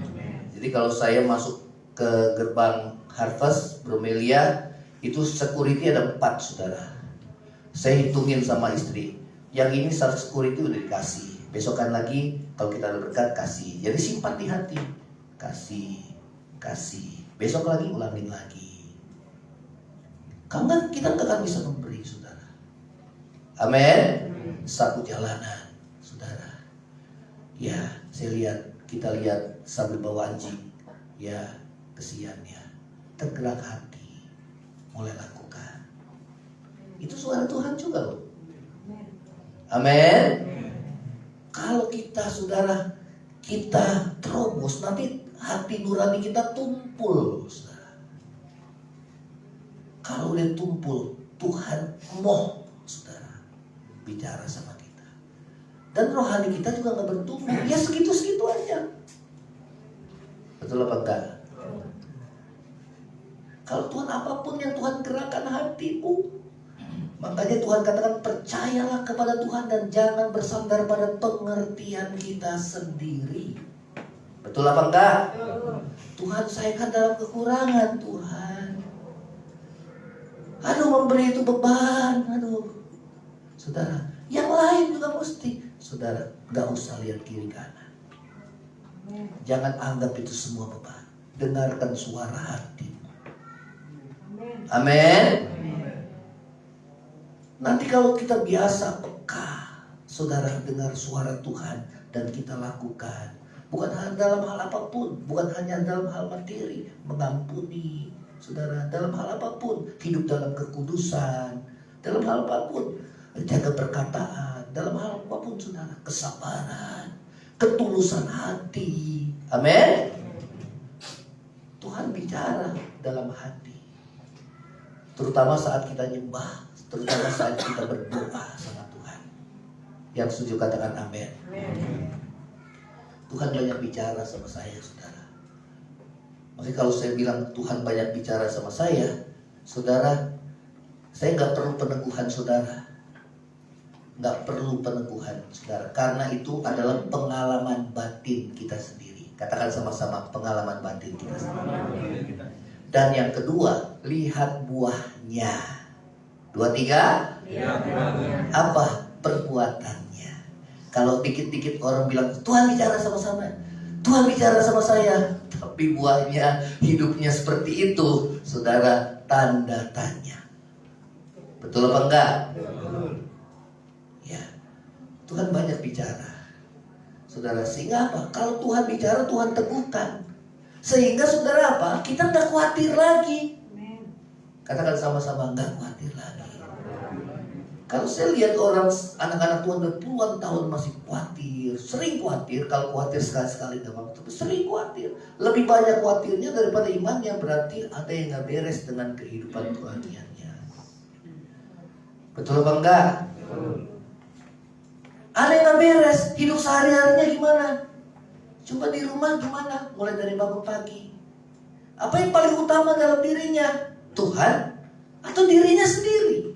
Jadi kalau saya masuk ke gerbang Harvest Bromelia, itu security ada 4, saudara. Saya hitungin sama istri, yang ini security udah dikasih, besokan lagi kalau kita ada berkat kasih. Jadi simpan di hati, kasih, besok lagi ulangin lagi. Karena kita nggak akan bisa memberi, saudara. Amin. Satu jalanan, saudara. Ya, kita lihat sambil bawa anjing, ya kesiannya, tergerak hati, mulai lakukan. Itu suara Tuhan juga loh. Amin. Kalau kita, saudara, kita terobos, nanti hati nurani kita tumpul, saudara. Kalau udah tumpul, Tuhan mau, saudara, bicara sama kita. Dan rohani kita juga gak bertumbuh, ya segitu-segitu aja. Betul apa enggak? Kalau Tuhan, apapun yang Tuhan gerakkan hatimu, makanya Tuhan katakan percayalah kepada Tuhan dan jangan bersandar pada pengertian kita sendiri. Betul apa enggak? Tuhan, saya kan dalam kekurangan, Tuhan. Aduh, memberi itu beban. Aduh, saudara, yang lain juga mesti. Saudara, enggak usah lihat kiri kanan. Jangan anggap itu semua beban. Dengarkan suara hatimu. Amin. Nanti kalau kita biasa peka, saudara, dengar suara Tuhan dan kita lakukan, bukan hanya dalam hal apapun, bukan hanya dalam hal materi, mengampuni, saudara, dalam hal apapun, hidup dalam kekudusan, dalam hal apapun, jaga perkataan, dalam hal apapun, saudara, kesabaran, ketulusan hati. Amin. Tuhan bicara dalam hati. Terutama saat kita nyembah, terutama saat kita berdoa sama Tuhan. Yang setuju katakan amin. Tuhan banyak bicara sama saya, saudara. Makanya kalau saya bilang Tuhan banyak bicara sama saya, saudara, saya gak perlu peneguhan saudara. Gak perlu peneguhan saudara. Karena itu adalah pengalaman batin kita sendiri. Katakan sama-sama, pengalaman batin kita sendiri. Dan yang kedua, lihat buahnya. 2, 3. Apa perbuatannya? Kalau dikit-dikit orang bilang Tuhan bicara sama-sama, Tuhan bicara sama saya, tapi buahnya hidupnya seperti itu, saudara, tanda tanya. Betul apa enggak? Ya, Tuhan banyak bicara, saudara. Sehingga apa? Kalau Tuhan bicara, Tuhan teguhkan. Sehingga saudara apa? Kita nggak khawatir lagi. Katakan sama-sama, nggak khawatir lagi. Kalau saya lihat orang, anak-anak Tuhan berpuluhan tahun masih khawatir, sering khawatir. Kalau khawatir sekali-sekali dalam waktu, sering khawatir. Lebih banyak khawatirnya daripada imannya, berarti ada yang nggak beres dengan kehidupan kerohaniannya. Betul apa enggak? Ada yang nggak beres, hidup sehari-harinya gimana? Coba di rumah gimana? Mulai dari bangun pagi. Apa yang paling utama dalam dirinya? Tuhan. atau dirinya sendiri.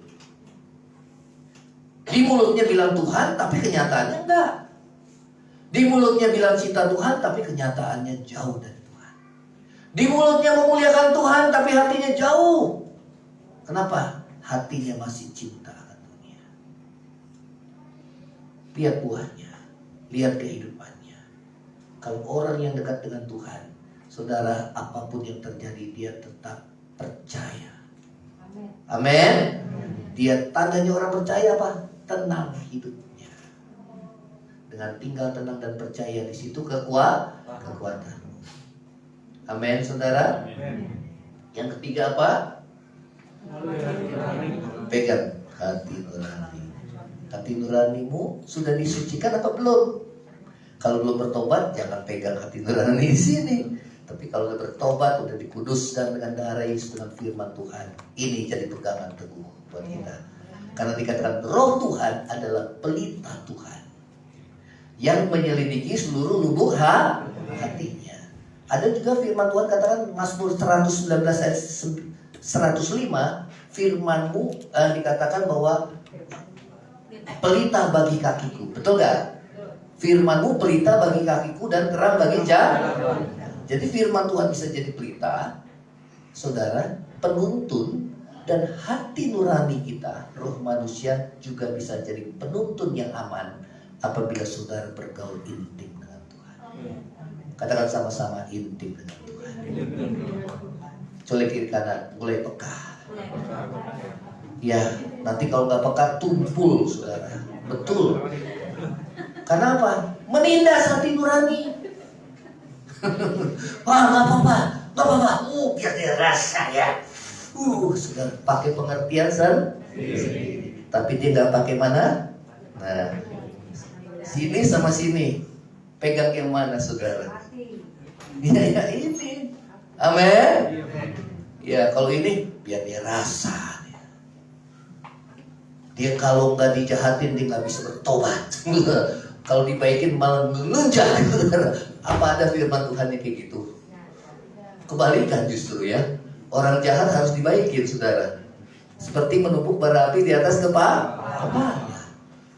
Di mulutnya bilang Tuhan, tapi kenyataannya enggak. Di mulutnya bilang cinta Tuhan, tapi kenyataannya jauh dari Tuhan. Di mulutnya memuliakan Tuhan, tapi hatinya jauh. Kenapa? Hatinya masih cinta akan dunia. Lihat buahnya, lihat kehidupannya. Kalau orang yang dekat dengan Tuhan, saudara, apapun yang terjadi, dia tetap percaya. Amin. Dia tandanya orang percaya apa? Tenang hidupnya. Dengan tinggal tenang dan percaya, di situ kekuatan. Amin, saudara. Yang ketiga apa? Pegang hati nurani. Hati nuranimu sudah disucikan atau belum? Kalau belum bertobat, jangan pegang hati nurani di sini. Tapi kalau udah bertobat, udah dikuduskan dengan darah Yesus, dengan firman Tuhan, ini jadi pegangan teguh buat kita. Karena dikatakan Roh Tuhan adalah pelita Tuhan yang menyelidiki seluruh lubuk hatinya. Ada juga firman Tuhan katakan Mazmur 119 ayat 105, firman-Mu dikatakan bahwa pelita bagi kakiku. Betul gak? Firman-Mu pelita bagi kakiku dan terang bagi jalan. Jadi firman Tuhan bisa jadi pelita, saudara, penuntun, dan hati nurani kita, roh manusia juga bisa jadi penuntun yang aman apabila saudara bergaul intim dengan Tuhan. Katakan sama-sama, intim dengan Tuhan. Colek kiri kanan, mulai peka. Ya, nanti kalau nggak peka tumpul, saudara. Betul. Karena apa? Menindas hati nurani. Wah, nggak apa-apa. Biar dia rasa ya. Sudah pakai pengertian sendiri. Tapi dia nggak pakai mana? Nah, sini sama sini. Pegang yang mana, saudara? Ya ini. Amin. Ya, kalau ini biar dia rasa. Dia kalau nggak dijahatin, dia nggak bisa bertobat. Kalau dibaikin malah menunjak. Apa ada firman Tuhan yang kayak gitu? Kebalikan justru ya. Orang jahat harus dibaikin, saudara. Seperti menumpuk bara api di atas kepala.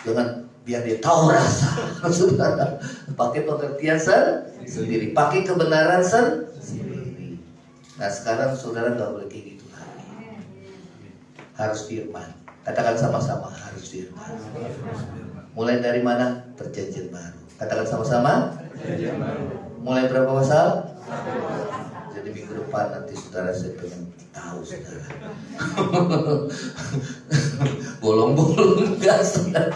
Jangan biar dia tahu rasa, saudara. Pakai pengertian sendiri, pakai kebenaran sendiri. Nah, sekarang saudara nggak boleh kayak gitu lagi. Harus firman. Katakan sama-sama, harus firman. Mulai dari mana? Perjanjian baru. Katakan sama-sama. Mulai berapa pasal? Jadi minggu depan nanti saudara, saya pengen tahu saudara. Bolong-bolong enggak, saudara.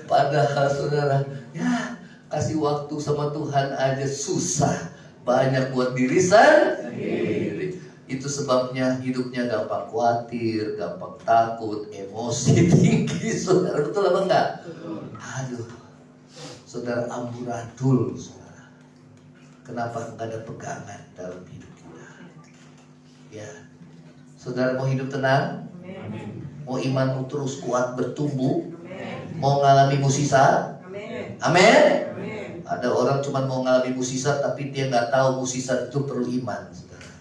Padahal saudara, ya kasih waktu sama Tuhan aja susah. Banyak buat diri sendiri. Itu sebabnya hidupnya gampang khawatir, gampang takut, emosi tinggi, saudara. Betul apa enggak? Aduh, saudara, amburadul, saudara. Kenapa enggak ada pegangan dalam hidup kita? Ya, saudara mau hidup tenang? Mau imanmu terus kuat bertumbuh? Mau ngalami musisat? Amin. Ada orang cuma mau ngalami musisat, tapi dia nggak tahu musisat itu perlu iman, saudara.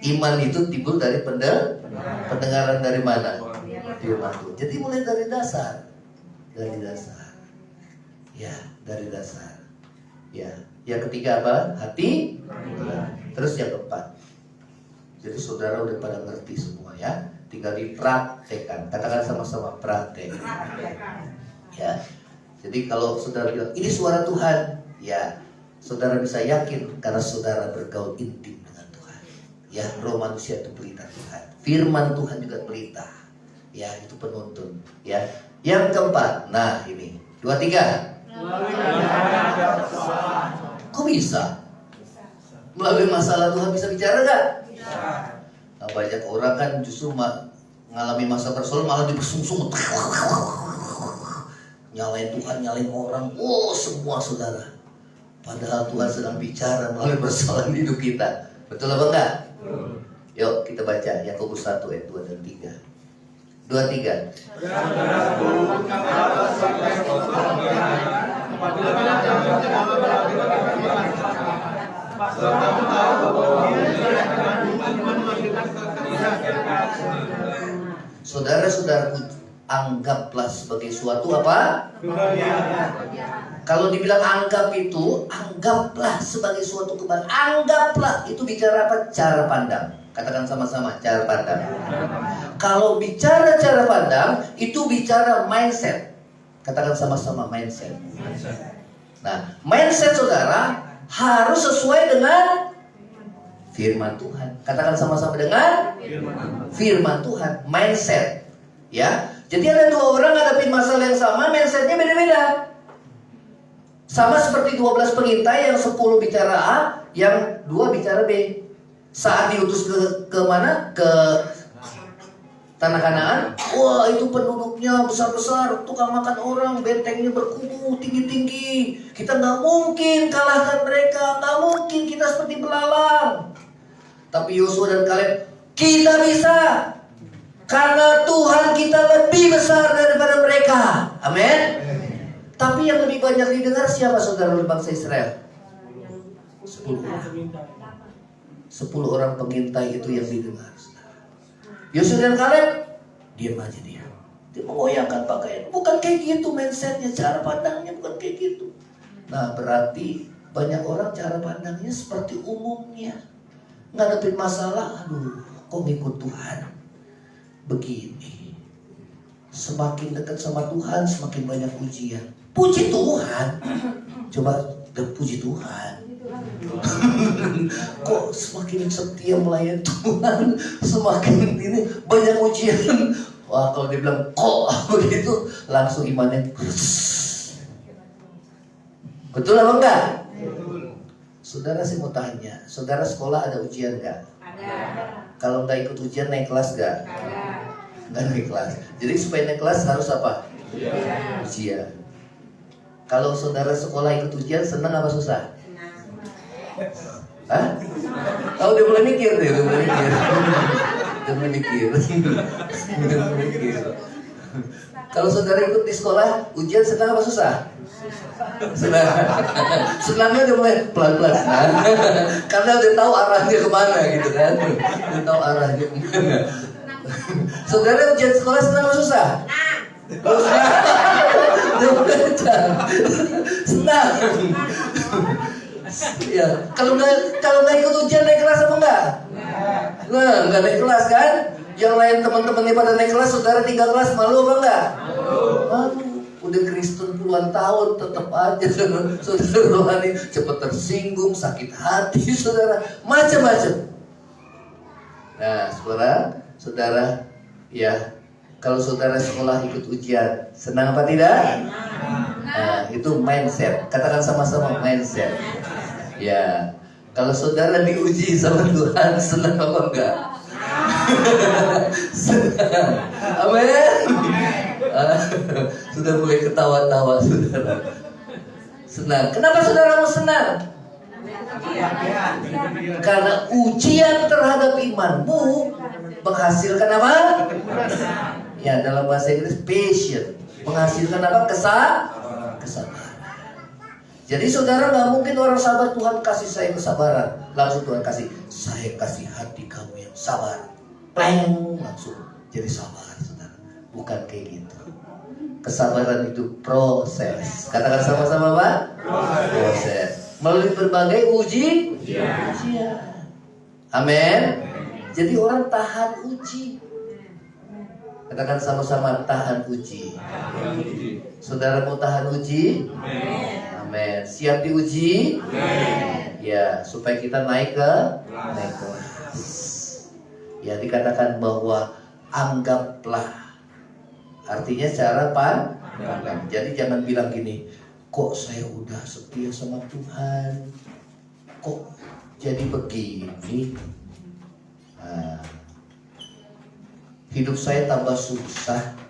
Iman itu timbul dari pendengaran dari mana? Firman Tuhan. Jadi mulai dari dasar. Dari dasar. Ya, dari dasar. Ya, yang ketiga apa? Hati. Terus yang keempat. Jadi saudara udah pada ngerti semua ya. Tinggal dipraktekkan. Katakan sama-sama, praktek. Ya. Jadi kalau saudara bilang ini suara Tuhan, ya saudara bisa yakin karena saudara bergaul intim dengan Tuhan. Ya, roh manusia itu pelita Tuhan. Firman Tuhan juga pelita. Ya, itu penuntun. Ya. Yang keempat, nah ini 2-3. Kok bisa? Melalui masalah Tuhan bisa bicara gak? Nah, banyak orang kan justru mengalami masa persoalan malah dipersungsung, nyalain Tuhan, nyalain orang, semua saudara. Padahal Tuhan sedang bicara melalui persoalan hidup kita. Betul apa enggak? Yuk kita baca Yakobus 1 ayat 2 dan 3. 2-3. Saudara-saudaraku, anggaplah sebagai suatu apa? Kalau dibilang anggap itu, anggaplah sebagai suatu kebahagiaan. Anggaplah, itu bicara apa? Cara pandang. Katakan sama-sama, cara pandang. Kalau bicara cara pandang, itu bicara mindset. Katakan sama-sama, mindset. Nah, mindset saudara harus sesuai dengan firman Tuhan. Katakan sama-sama, dengan firman Tuhan. Mindset. Ya, jadi ada dua orang ngadepin masalah yang sama, mindsetnya beda-beda. Sama seperti 12 pengintai, yang 10 bicara A, yang 2 bicara B. Saat diutus ke mana? Ke tanah Kanaan. Wah, itu penduduknya besar-besar, tukang makan orang, bentengnya berkubu tinggi-tinggi. Kita nggak mungkin kalahkan mereka, nggak mungkin kita seperti belalang. Tapi Yosua dan Kaleb, kita bisa. Karena Tuhan kita lebih besar daripada mereka. Amin. Tapi yang lebih banyak didengar siapa saudara bangsa Israel? 10 orang. 10 orang pengintai itu yang didengar. Yosua dan Kaleb diam aja dia. Dia mengoyangkan pakaian. Bukan kayak gitu mindsetnya, cara pandangnya bukan kayak gitu. Nah, berarti banyak orang cara pandangnya seperti umumnya. Ngadepin masalah, aduh, kok ngikut Tuhan begini. Semakin dekat sama Tuhan, semakin banyak ujian. Puji Tuhan. Coba puji Tuhan. Kok semakin setia melayani Tuhan, semakin ini banyak ujian. Wah, kalau dia bilang kok begitu, langsung imannya. Betul apa enggak? Saudara, sih mau tanya, saudara sekolah ada ujian enggak? Ada. Kalau enggak ikut ujian, naik kelas enggak? Ada. Enggak naik kelas. Jadi supaya naik kelas harus apa? Ujian. Kalau saudara sekolah ikut ujian, senang apa susah? Hah? Oh, udah mulai mikir deh, udah mulai mikir. Udah mulai mikir. Udah mulai mikir. Kalau saudara ikut di sekolah, ujian senang apa susah? Senang. Senangnya udah mulai pelan-pelan senang. Karena udah tahu arahnya kemana gitu kan. Udah tahu arahnya kemana. Saudara ujian sekolah senang apa susah? Senang. Udah belajar. Senang. Ya, kalau nggak ikut ujian naik kelas apa enggak? Nah, nggak naik kelas kan? Yang lain teman-temannya pada naik kelas, saudara 3 kelas, malu apa enggak? Malu. Udah Kristen puluhan tahun, tetap aja saudara rohani cepat tersinggung, sakit hati, saudara, macam-macam. Nah, saudara, ya, kalau saudara sekolah ikut ujian, senang apa tidak? Nah, itu mindset. Katakan sama-sama, mindset. Ya, kalau saudara diuji sama Tuhan, senang apa enggak? Senang. Amin. Sudah mulai ketawa-tawa saudara. Senang. Kenapa saudara mau senang? Karena ujian terhadap imanmu menghasilkan apa? Ya, dalam bahasa Inggris patient. Menghasilkan apa? Kesabaran. Jadi saudara nggak mungkin orang sabar Tuhan kasih saya kesabaran, langsung Tuhan kasih, saya kasih hati kamu yang sabar, pleng, langsung jadi sabar, saudara. Bukan kayak gitu. Kesabaran itu proses. Katakan sama-sama Pak. Proses. Melalui berbagai ujian. Amin. Jadi orang tahan uji. Katakan sama-sama, tahan uji. Saudara mau tahan uji? Amin. Siap diuji? Ya, supaya kita naik kelas. Ya, dikatakan bahwa anggaplah. Artinya cara pandang. Jadi jangan bilang gini, kok saya udah setia sama Tuhan, kok jadi begini. Nah, hidup saya tambah susah.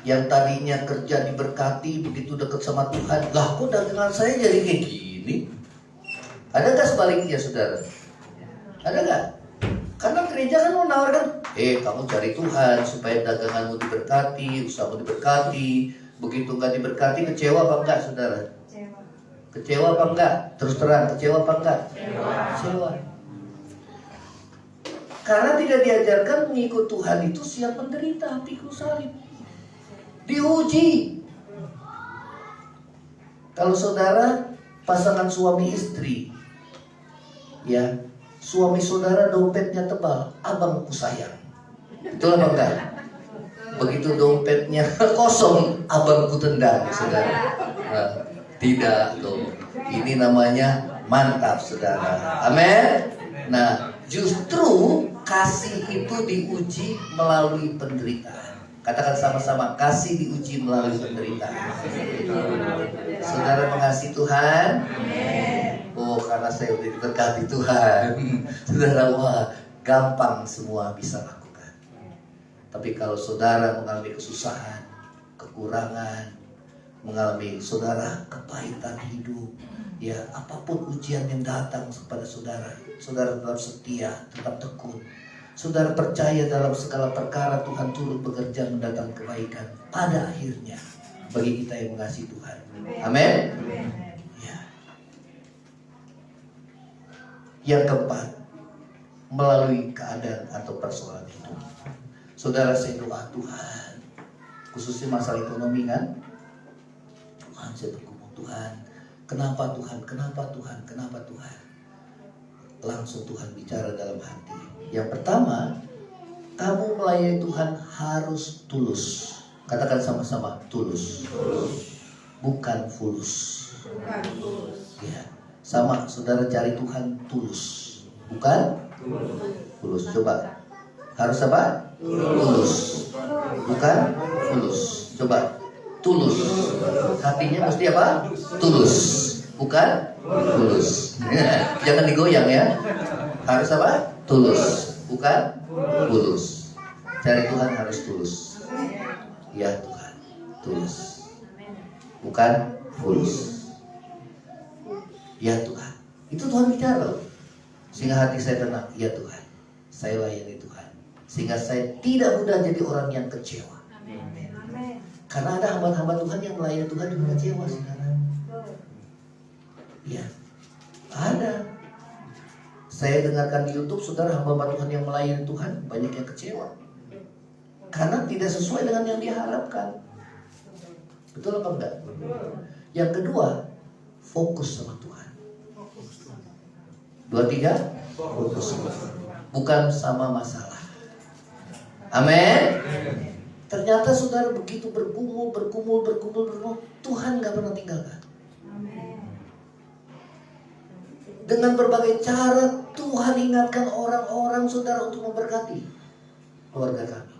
Yang tadinya kerja diberkati, begitu dekat sama Tuhan, lah kok dagangan saya jadi kayak gini? Ada gak sebaliknya saudara? Ada gak? Karena gereja kan menawarkan, kamu cari Tuhan supaya daganganmu diberkati, usahamu diberkati. Begitu gak diberkati, kecewa apa enggak saudara? Kecewa apa enggak? Terus terang, kecewa apa enggak? Kecewa. Karena tidak diajarkan mengikut Tuhan itu siap menderita, pikul salib. Diuji. Kalau saudara pasangan suami istri, ya, suami saudara dompetnya tebal, abangku sayang. Betul apa enggak? Begitu dompetnya kosong, abangku tendang, saudara. Nah, tidak tuh. Ini namanya mantap, saudara. Amin. Nah, justru kasih itu diuji melalui penderitaan. Katakan sama-sama, kasih diuji melalui penderitaan. Saudara mengasihi Tuhan? Oh, karena saya udah diberkati Tuhan. Saudara, wah, gampang semua bisa lakukan. Tapi kalau saudara mengalami kesusahan, kekurangan, mengalami saudara kepahitan hidup, ya, apapun ujian yang datang kepada saudara, saudara tetap setia, tetap tekun. Saudara percaya dalam segala perkara Tuhan turut bekerja mendatangkan kebaikan pada akhirnya bagi kita yang mengasihi Tuhan. Amin. Ya. Yang keempat, melalui keadaan atau persoalan hidup. Saudara, saya doa Tuhan, khususnya masalah ekonomi kan, Tuhan, saya bergumul Tuhan, kenapa Tuhan, kenapa Tuhan, kenapa Tuhan? Langsung Tuhan bicara dalam hati. Yang pertama, kamu melayani Tuhan harus tulus. Katakan sama-sama, tulus. Bukan fulus. Ya, sama, saudara cari Tuhan tulus. Bukan fulus. Coba. Harus apa? Tulus. Bukan fulus. Coba. Tulus. Hatinya mesti apa? Tulus. Bukan fulus. Jangan digoyang ya. Harus apa? Tulus. Bukan fulus. Cari Tuhan harus tulus. Ya Tuhan, tulus. Bukan fulus. Ya Tuhan. Itu Tuhan bicara loh. Sehingga hati saya tenang. Ya Tuhan, saya layani Tuhan. Sehingga saya tidak mudah jadi orang yang kecewa. Karena ada hamba-hamba Tuhan yang melayani Tuhan juga kecewa, saudara. Ya, ada. Saya dengarkan di YouTube, saudara, hamba Tuhan yang melayani Tuhan banyak yang kecewa karena tidak sesuai dengan yang diharapkan. Betul apa enggak? Yang kedua, fokus sama Tuhan. 2, 3, fokus. Bukan sama masalah. Amin. Ternyata saudara begitu bergumul, Tuhan gak pernah tinggalkan. Dengan berbagai cara Tuhan ingatkan orang-orang saudara untuk memberkati keluarga kami.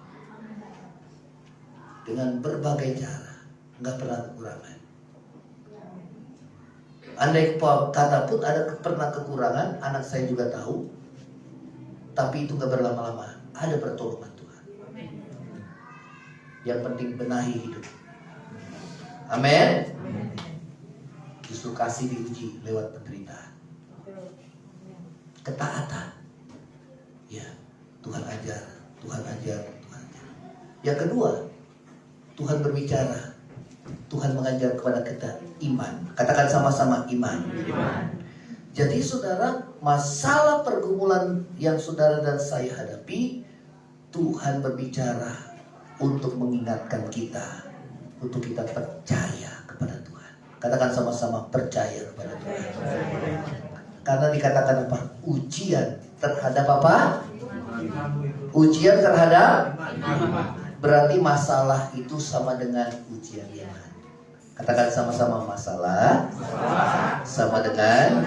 Dengan berbagai cara, nggak pernah kekurangan. Andai kata pun ada pernah kekurangan, anak saya juga tahu. Tapi itu nggak berlama-lama, ada pertolongan Tuhan. Yang penting benahi hidup. Amin. Justru kasih diuji lewat penderitaan. Ketaatan. Ya, Tuhan ajar. Yang kedua, Tuhan berbicara. Tuhan mengajar kepada kita iman. Katakan sama-sama iman. Jadi saudara, masalah pergumulan yang saudara dan saya hadapi, Tuhan berbicara untuk mengingatkan kita, untuk kita percaya kepada Tuhan. Katakan sama-sama, percaya kepada Tuhan. Karena dikatakan apa? Ujian terhadap apa? Ujian terhadap, berarti masalah itu sama dengan ujian iman. Katakan sama-sama, masalah sama dengan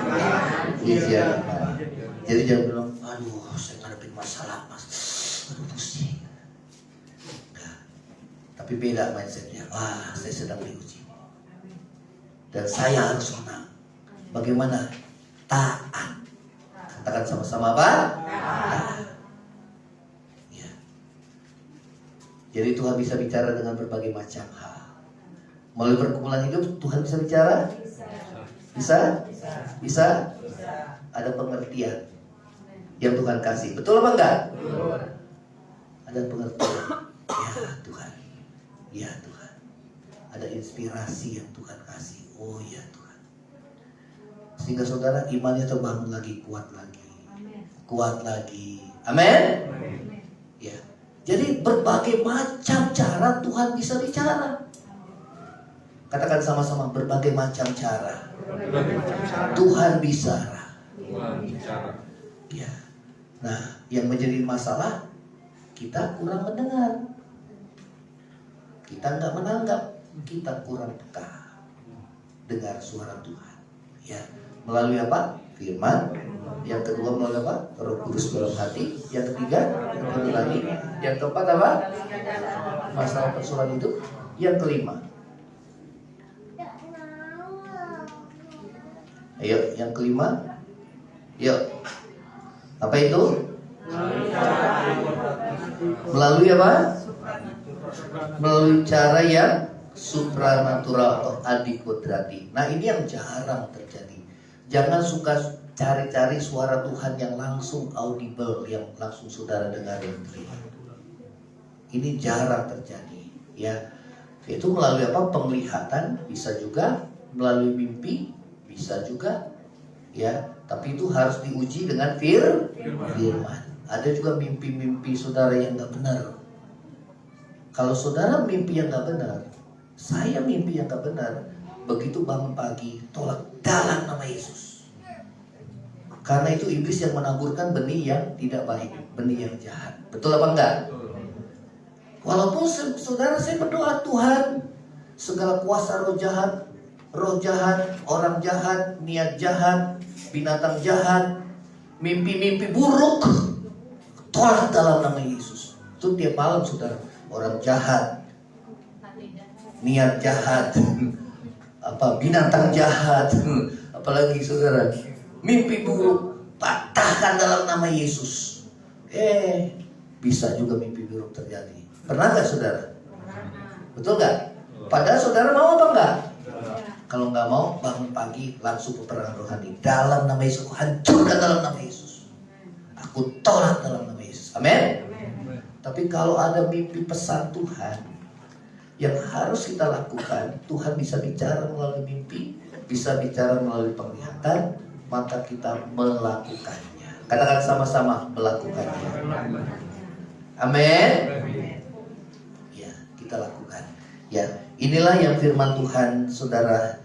ujian iman. Jadi jangan bilang, aduh saya ngadepin masalah mas, aduh pusing. Enggak. Tapi beda mindsetnya. Wah, saya sedang diuji dan saya harus menang. Bagaimana? Taat. Katakan sama-sama apa? Taat. Ya. Jadi Tuhan bisa bicara dengan berbagai macam hal. Melalui pergumulan hidup Tuhan bisa bicara? Bisa? Ada pengertian yang Tuhan kasih. Betul apa enggak? Ada pengertian. Ya Tuhan. Ada inspirasi yang Tuhan kasih. Oh ya Tuhan. Sehingga saudara imannya terbangun lagi, kuat lagi. kuat lagi. Amin. Ya. Jadi berbagai macam cara Tuhan bisa bicara. Katakan sama-sama, berbagai macam cara Tuhan bicara. Ya. Nah, yang menjadi masalah kita kurang mendengar. Kita nggak menanggap, kita kurang peka dengar suara Tuhan. Ya, melalui apa? Firman. Yang kedua melalui apa? Roh Kudus dalam hati. Yang ketiga, yang lagi. Yang keempat apa? Masalah persoalan hidup. Yang kelima. Ayo, yang kelima. Yuk. Apa itu? Melalui apa? Melalui cara yang supranatural atau adikodrati. Nah, ini yang jarang terjadi. Jangan suka cari-cari suara Tuhan yang langsung audible, yang langsung saudara dengar yang terima. Ini jarang terjadi, ya. Itu melalui apa? Penglihatan, bisa juga melalui mimpi, bisa juga, ya. Tapi itu harus diuji dengan firman. Ada juga mimpi-mimpi saudara yang nggak benar. Kalau saudara mimpi yang nggak benar, saya mimpi yang nggak benar, begitu bangun pagi, tolak dalam nama Yesus. Karena itu iblis yang menaburkan benih yang tidak baik, benih yang jahat. Betul apa enggak? Walaupun saudara saya berdoa, Tuhan, segala kuasa roh jahat, orang jahat, niat jahat, binatang jahat, mimpi-mimpi buruk, tolak dalam nama Yesus. Itu tiap malam saudara, orang jahat, niat jahat, binatang jahat, apalagi saudara, mimpi buruk, patahkan dalam nama Yesus. Bisa juga mimpi buruk terjadi. Pernah gak saudara? Betul gak? Padahal saudara mau apa enggak? Kalau nggak mau, bangun pagi langsung peperangan rohani. Dalam nama Yesus, aku hancurkan dalam nama Yesus. Aku tolak dalam nama Yesus. Amin. Tapi kalau ada mimpi pesan Tuhan yang harus kita lakukan, Tuhan bisa bicara melalui mimpi, bisa bicara melalui penglihatan, maka kita melakukannya. Katakan sama-sama, melakukannya. Amin. Ya, kita lakukan. Ya, inilah yang firman Tuhan, saudara,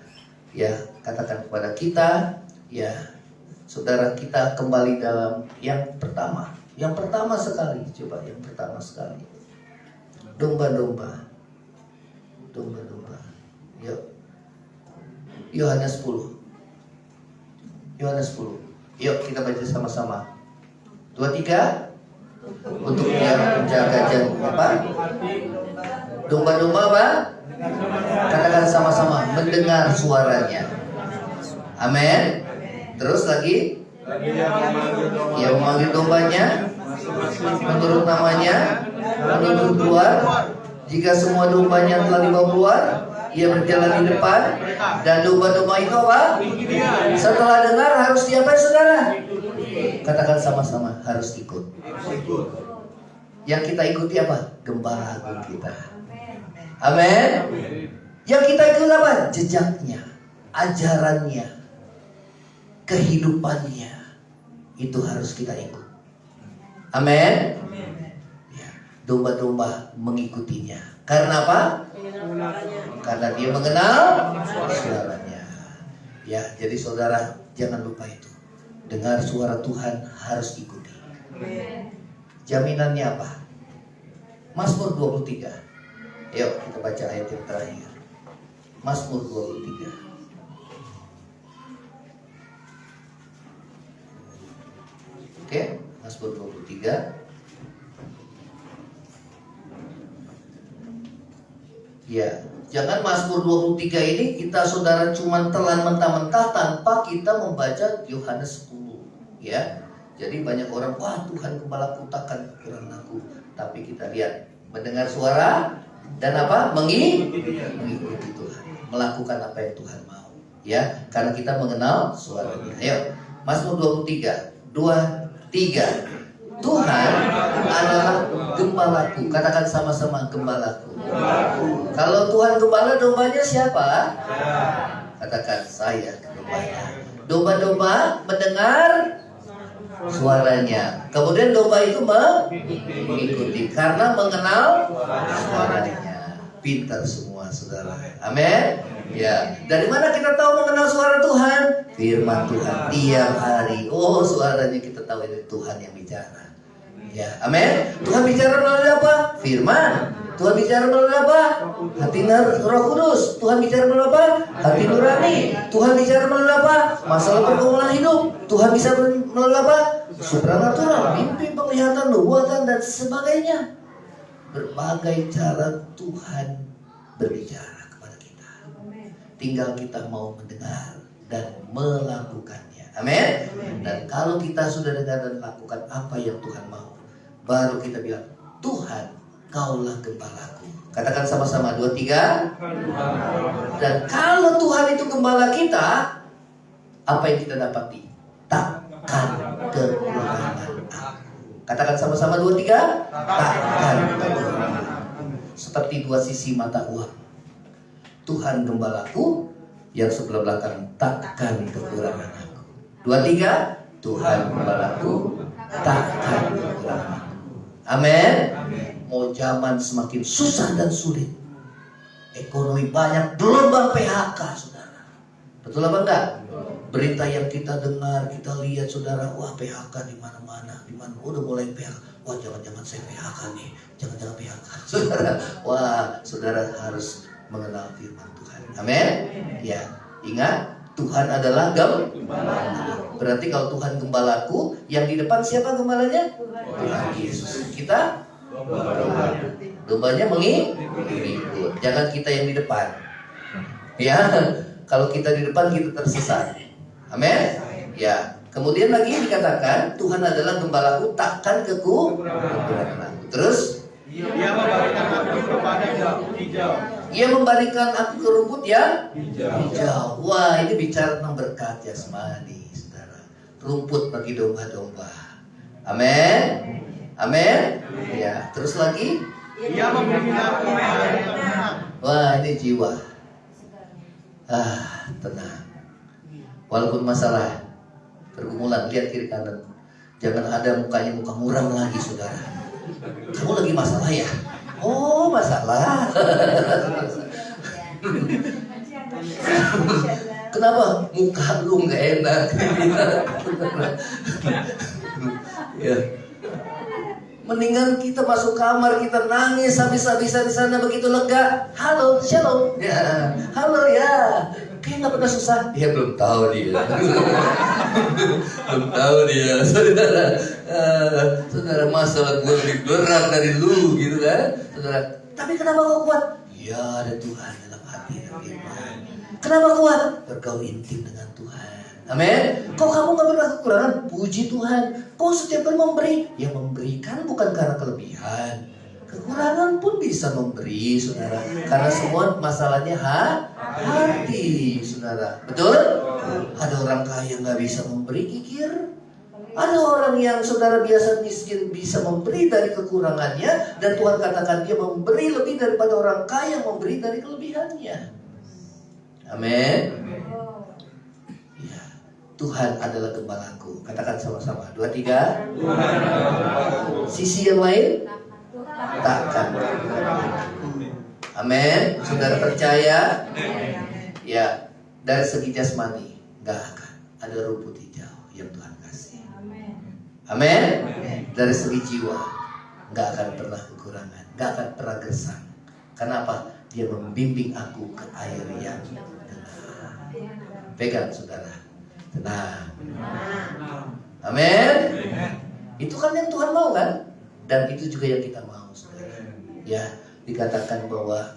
ya, katakan kepada kita, ya, saudara, kita kembali dalam yang pertama. Yang pertama sekali, coba yang pertama sekali. Domba-domba. Domba-domba. Yuk. Yohanes 10. Yohanes 10. Yuk kita baca sama-sama. 2, 3. Untuk yang menjaga apa? Domba-domba apa? Katakan sama-sama, mendengar suaranya. Amin. Terus lagi, ia memanggil dombanya menurut namanya, menuju keluar. Jika semua dombanya telah dibawa keluar, ia berjalan di depan. Dan domba-domba itu apa? Setelah dengar harus diapain saudara? Katakan sama-sama, harus ikut. Yang kita ikuti apa? Gembala agung kita. Amin. Yang kita ikuti apa? Jejaknya, ajarannya, kehidupannya. Itu harus kita ikut. Amin. Ya, domba-domba mengikutinya. Karena apa? Karena dia mengenal suaranya. Ya, jadi saudara jangan lupa itu. Dengar suara Tuhan harus ikuti. Jaminannya apa? Mazmur 23. Yuk kita baca ayat yang terakhir. Mazmur 23. Oke, Mazmur 23. Ya, jangan Mazmur 23 ini kita saudara cuma telan mentah-mentah tanpa kita membaca Yohanes 10. Ya, jadi banyak orang, wah Tuhan gembalaku takkan kekurangan aku. Tapi kita lihat, mendengar suara dan apa? Mengikuti Tuhan, melakukan apa yang Tuhan mau. Ya, karena kita mengenal suaranya. Ayo, Mazmur 23, 2, 3. Tuhan adalah gembalaku. Katakan sama-sama, gembalaku. Kalau Tuhan gembala, dombanya siapa? Katakan, saya gembala. Domba-domba mendengar suaranya. Kemudian domba itu mengikuti karena mengenal suaranya. Pintar semua saudara. Amin. Ya, dari mana kita tahu mengenal suara Tuhan? Firman Tuhan tiap hari. Oh, suaranya kita tahu ini Tuhan yang bicara. Ya, amin. Tuhan bicara melalui apa? Firman. Tuhan bicara melalui apa? Hati Roh Kudus. Tuhan bicara melalui apa? Hati nurani. Tuhan bicara melalui apa? Masalah pergumulan hidup. Tuhan bisa melalui apa? Supranatural, mimpi, penglihatan, nubuatan dan sebagainya. Berbagai cara Tuhan berbicara kepada kita. Tinggal kita mau mendengar dan melakukannya. Amin. Dan kalau kita sudah dengar dan lakukan apa yang Tuhan mau, baru kita bilang, Tuhan, Kaulah gembalaku. Katakan sama-sama 2, 3. Dan kalau Tuhan itu gembala kita, apa yang kita dapati? Takkan kekurangan aku. Katakan sama-sama 2, 3. Takkan kekurangan aku. Seperti dua sisi mata uang. Tuhan gembalaku, yang sebelah belakang takkan kekurangan aku. 2, 3. Tuhan gembalaku, takkan kekurangan aku. Amin. Mau zaman semakin susah dan sulit, ekonomi banyak, gelombang PHK, saudara. Betul apa enggak? Berita yang kita dengar, kita lihat, saudara, wah PHK di mana-mana, udah mulai PHK. Wah, jangan-jangan saya PHK nih, jangan-jangan PHK, saudara. Wah, saudara harus mengenal firman Tuhan. Amin. Ya, ingat, Tuhan adalah gembala. Berarti kalau Tuhan gembalaku, yang di depan siapa gembalanya? Tuhan Yesus. Kita dombanya mengikut. Jangan kita yang di depan. Ya, kalau kita di depan kita tersesat. Amin. Ya. Kemudian lagi dikatakan Tuhan adalah gembalaku, takkan kekurangan aku. Terus Ia memberikan aku kepada rumput hijau. Ia memberikan aku ke rumput yang hijau. Wah, ini bicara tentang berkat jasmani, saudara. Rumput bagi domba-domba. Amin. Amin. Ya, terus lagi. Ia membimbing aku ke air yang tenang. Wah, ini jiwa. Tenang. Walaupun masalah pergumulan, lihat kiri kanan. Jangan ada mukanya muka muram lagi, saudara. Kamu lagi masalah ya? Oh, masalah. Kenapa? Muka lu nggak enak. Ya. Mendingan kita masuk kamar, kita nangis habis-habisan di sana, begitu lega. Halo, shalom. Ya, halo ya. Kayak nggak pernah susah. Ya belum tahu dia. Belum tahu dia, saudara. Saudara, masalah gue lebih berat dari lu, gitu kan, saudara. Tapi kenapa kau kuat? Ya, ada Tuhan dalam hati dan iman. Kenapa kuat? Bergaul intim dengan Tuhan. Amin. Kau kamu nggak pernah kekurangan, puji Tuhan. Kau setiap kali memberi, yang memberikan bukan karena kelebihan. Kekurangan pun bisa memberi, saudara. Karena semua masalahnya hati, saudara. Betul? Ada orang kaya nggak bisa memberi, kikir. Ada orang yang saudara biasa miskin bisa memberi dari kekurangannya, dan Tuhan katakan dia memberi lebih daripada orang kaya memberi dari kelebihannya. Amin. Ya, Tuhan adalah gembalaku. Katakan sama-sama 2, 3. Sisi yang lain takkan. Amin. Saudara percaya? Ya, dari segi jasmani nggak akan ada rumput hijau yang Tuhan kasih. Amin. Dari segi jiwa nggak akan pernah kekurangan, nggak akan pernah gersang. Kenapa? Dia membimbing aku ke air yang tenang. Pegang, saudara. Tenang. Amin. Itu kan yang Tuhan mau, kan? Dan itu juga yang kita mau, saudara. Ya, dikatakan bahwa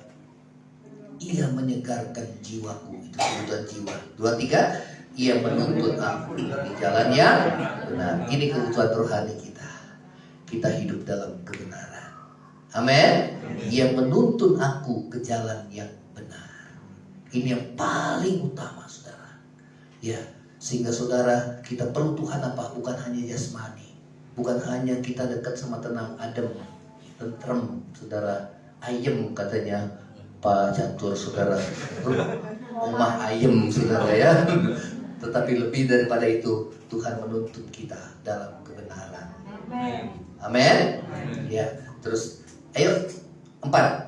Ia menyegarkan jiwaku. Itu kebutuhan jiwa. 2, 3. Ia menuntun aku di jalan yang benar. Ini kebutuhan rohani kita. Kita hidup dalam kebenaran. Amin. Ia menuntun aku ke jalan yang benar. Ini yang paling utama, saudara. Ya, sehingga saudara, kita perlu Tuhan apa? Bukan hanya jasmani. Bukan hanya kita dekat sama tenang, adem, tentrem, saudara. Ayem katanya Pak Catur, saudara. Rumah ayem, saudara, ya. tetapi lebih daripada itu, Tuhan menuntut kita dalam kebenaran. Amin. Ya, terus ayo 4.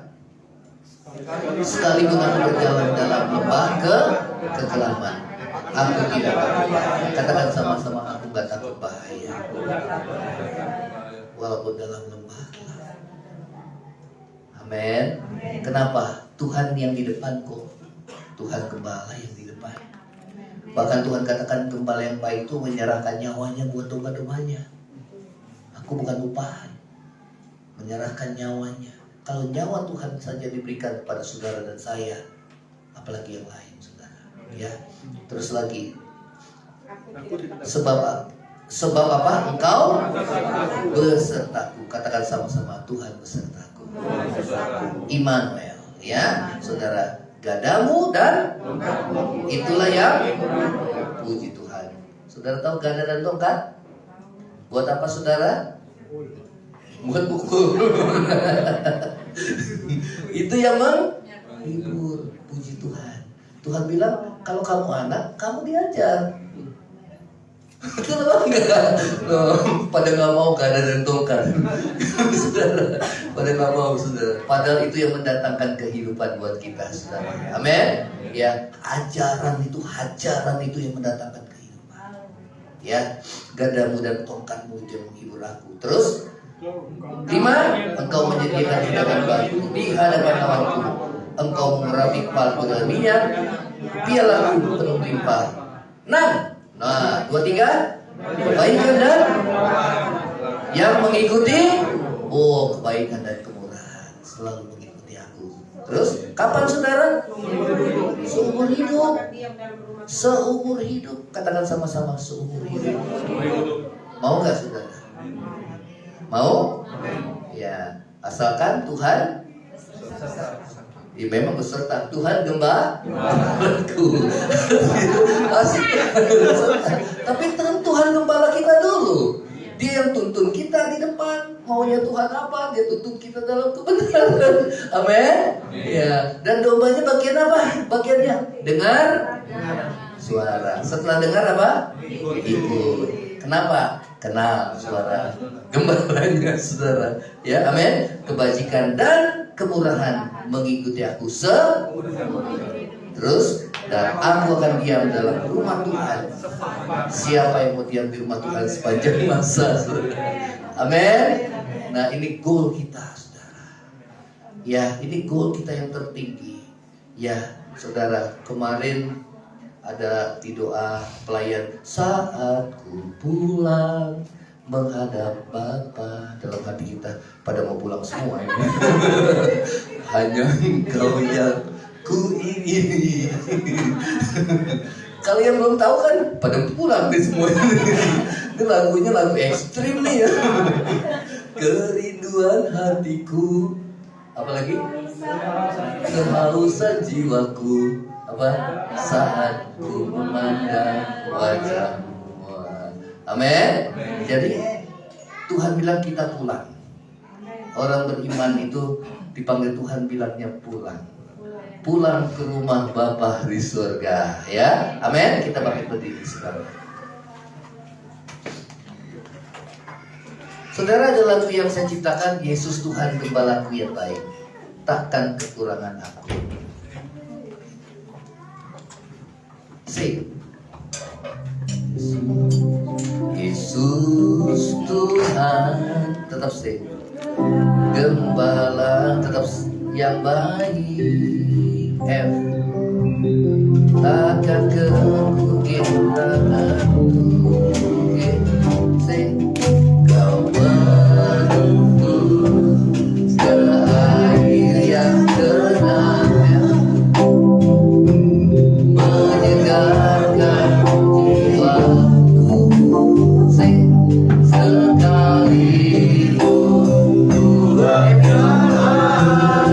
Sekalipun aku berjalan dalam lembah kekelaman, aku tidak takut. Katakan sama-sama, aku gak takut bahaya. Walaupun dalam lembah gelap. Amin. Kenapa? Tuhan yang di depan kok. Tuhan gembala yang di depan. Bahkan Tuhan katakan gembala yang baik itu menyerahkan nyawanya buat domba-dombanya. Aku bukan upahan, menyerahkan nyawanya. Kalau nyawa Tuhan saja diberikan kepada saudara dan saya, apalagi yang lain, saudara. Ya, terus lagi. Sebab apa? Engkau besertaku. Katakan sama-sama, Tuhan besertaku. Immanuel, ya, saudara. Gadamu dan itulah yang puji Tuhan. Saudara tahu gada dan tongkat? Buat apa, saudara? Buat pukul. Itu yang menghibur. Puji Tuhan. Tuhan bilang, kalau kamu anak, kamu diajar. Kenapa enggak? Pada nggak mau gada dan tongkat. Saudara, pada nggak mau, saudara. Padahal itu yang mendatangkan kehidupan buat kita, saudara. Amin. Ya, hajaran itu yang mendatangkan kehidupan. Ya, gadamu dan tongkatmu itu yang menghibur aku. Terus 5, engkau menyediakan hidangan baru di hadapan lawanku. Engkau mengurapi kepalaku dengan minyak, pialaku penuh limpah. 6. Nah, 2, 3, kebaikan dan yang mengikuti. Oh, kebaikan dan kemurahan selalu mengikuti aku. Terus, kapan, saudara? Seumur hidup. Seumur hidup. Katakan sama-sama, seumur hidup. Mau gak, saudara? Mau? Ya, asalkan Tuhan. Ya, memang beserta Tuhan gembalaku. Asik. Tapi Tuhan gembala kita dulu. Dia yang tuntun kita di depan. Maunya Tuhan apa? Dia tuntun kita dalam kebenaran. Amin. Ya. Dan dombanya bagian apa? Bagiannya dengar suara. Setelah dengar apa? Ikut. Kenapa? Kenal suara gembalanya, saudara. Ya, amin. Kebajikan dan kemurahan mengikuti aku terus, dan aku akan diam dalam rumah Tuhan. Siapa yang mau diam di rumah Tuhan sepanjang masa, saudara? Amin. Nah, ini goal kita, saudara. Ya, ini goal kita yang tertinggi. Ya, saudara, kemarin ada di doa pelayan, saat ku pulang menghadap Bapa. Dalam hati kita pada mau pulang semua ini. Hanya Engkau yang ku ingini. Kalian belum tahu kan? Pada pulang nih semua. Ini lagunya lagu ekstrim nih ya. Kerinduan hatiku. Apalagi? Kehausan jiwaku. Apa? Saat ku memandang wajahmu. Amin. Jadi Tuhan bilang kita pulang. Orang beriman itu dipanggil Tuhan bilangnya pulang. Pulang ke rumah Bapa di surga, ya. Amin. Kita pakai berdiri sekarang. Saudara, ada lagu yang saya ciptakan, Yesus Tuhan Gembalaku yang baik, takkan kekurangan aku. Sing. Yesus Tuhan, tetap sing. Gembala, tetap yang baik. F. Takkan kekurangan aku. Sing. Kau menembus ke air yang tenang, menyegarkan jiwaku. Sing. Sekali dua dalam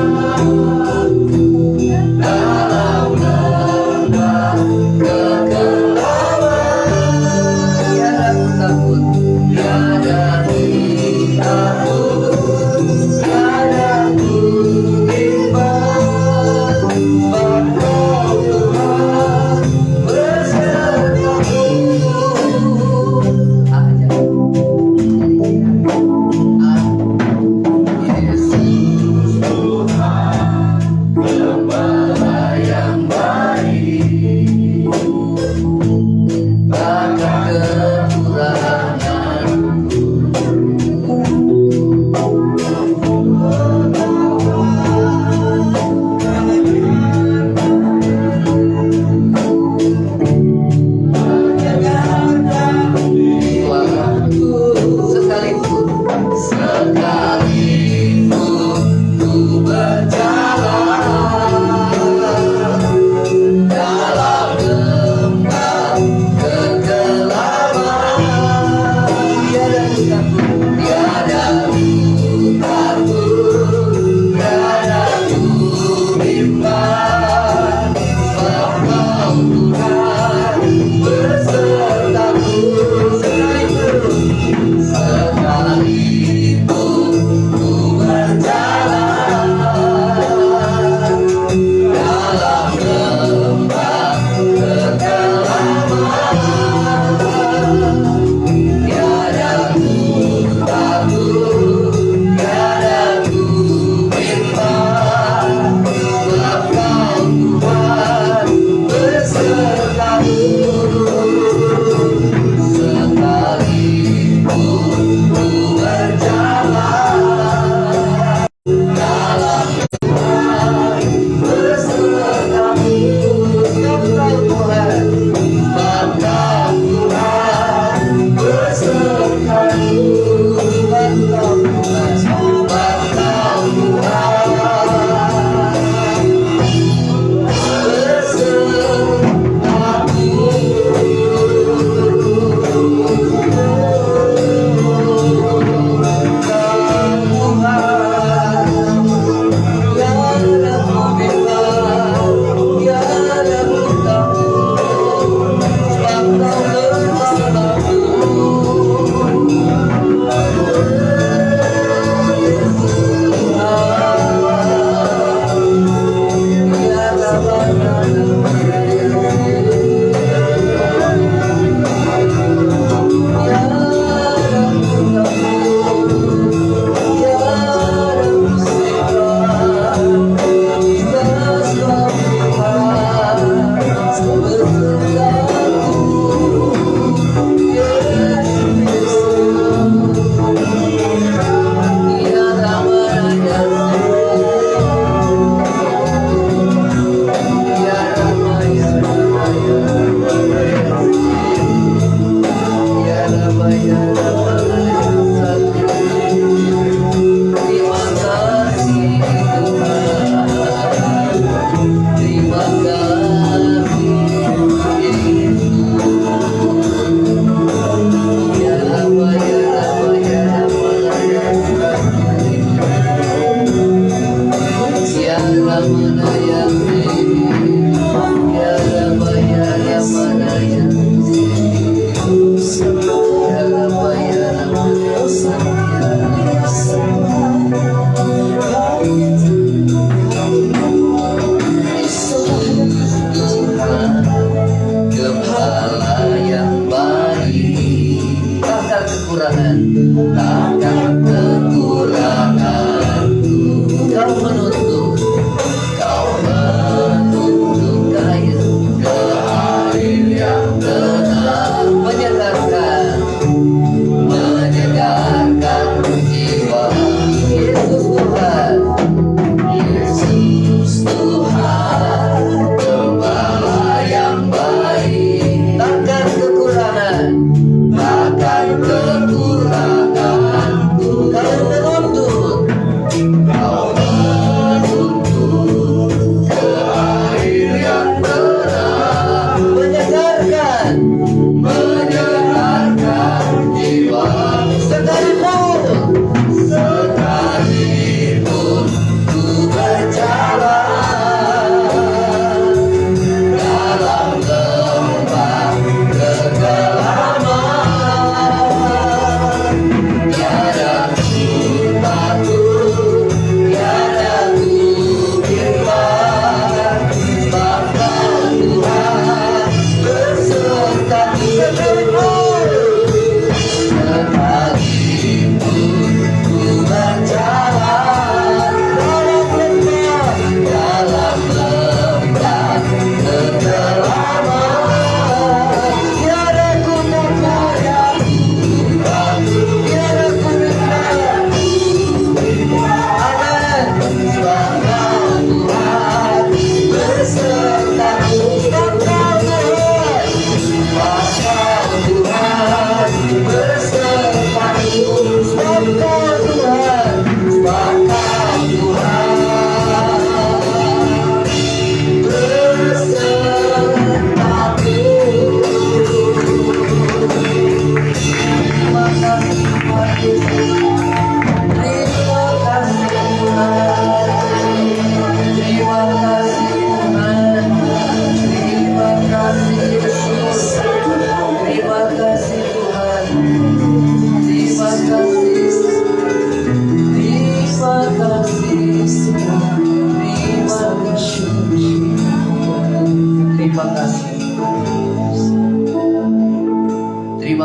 lembah kekelaman. bahkan kekurangan. Sekalipun ku berjalan dalam genggaman kegelapan,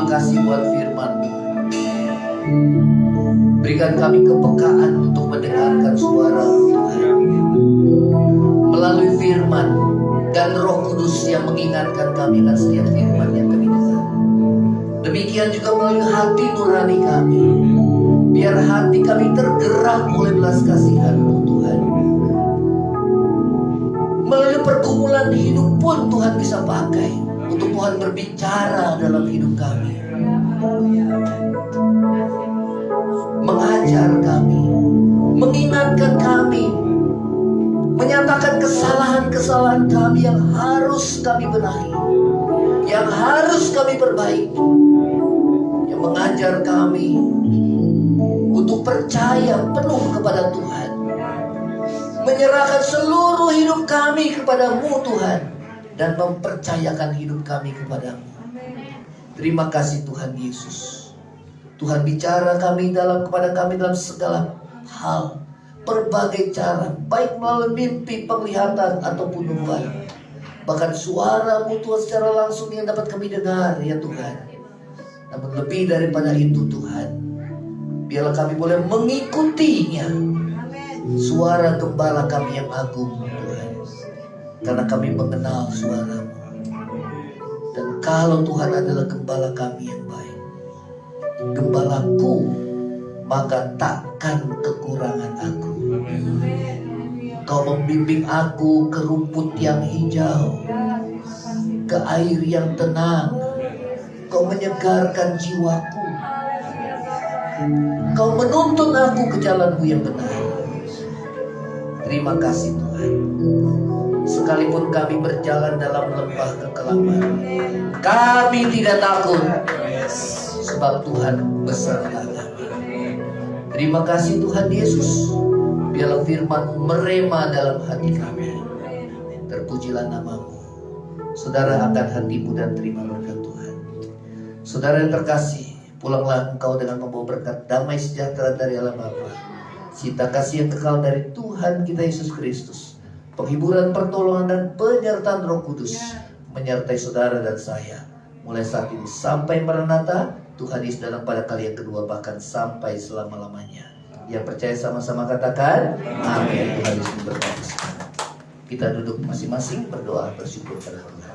Terima kasih buat firman-Mu. Berikan kami kepekaan untuk mendengarkan suara-Mu Tuhan. Melalui firman dan Roh Kudus yang mengingatkan kami akan setiap firman yang kami dengar. Demikian juga melalui hati nurani kami. Biar hati kami tergerak oleh belas kasihan-Mu Tuhan. Melalui pergumulan hidup pun Tuhan bisa pakai untuk Tuhan berbicara dalam hidup kami. Mengajar kami, mengingatkan kami, menyatakan kesalahan-kesalahan kami yang harus kami benahi, yang harus kami perbaiki, yang mengajar kami untuk percaya penuh kepada Tuhan, menyerahkan seluruh hidup kami kepada-Mu Tuhan, dan mempercayakan hidup kami kepada-Mu. Terima kasih Tuhan Yesus. Tuhan bicara kepada kami dalam segala hal, berbagai cara, baik melalui mimpi, penglihatan, ataupun nubuat. Bahkan suara-Mu Tuhan secara langsung yang dapat kami dengar, ya Tuhan. Namun lebih daripada itu Tuhan, biarlah kami boleh mengikutinya, suara gembala kami yang agung Tuhan. Karena kami mengenal suara-Mu. Dan kalau Tuhan adalah gembala kami yang baik, gembalaku, maka takkan kekurangan aku. Kau membimbing aku ke rumput yang hijau, ke air yang tenang. Kau menyegarkan jiwaku. Kau menuntun aku ke jalan-Mu yang benar. Terima kasih Tuhan. Sekalipun kami berjalan dalam lembah kekelaman, kami tidak takut, sebab Tuhan beserta kami. Terima kasih Tuhan Yesus. Biarlah firman-Mu merema dalam hati kami. Terpujilah nama-Mu. Saudara angkat hatimu dan terima berkat Tuhan. Saudara yang terkasih, pulanglah engkau dengan membawa berkat damai sejahtera dari Allah Bapa, cinta kasih yang kekal dari Tuhan kita Yesus Kristus, penghiburan, pertolongan, dan penyertaan Roh Kudus menyertai saudara dan saya mulai saat ini sampai Maranatha. Tuhan Yesus datang pada kali yang kedua, bahkan sampai selama-lamanya. Yang percaya sama-sama katakan amin. Tuhan Yesus memberkati. Kita duduk masing-masing berdoa bersyukur kepada Tuhan.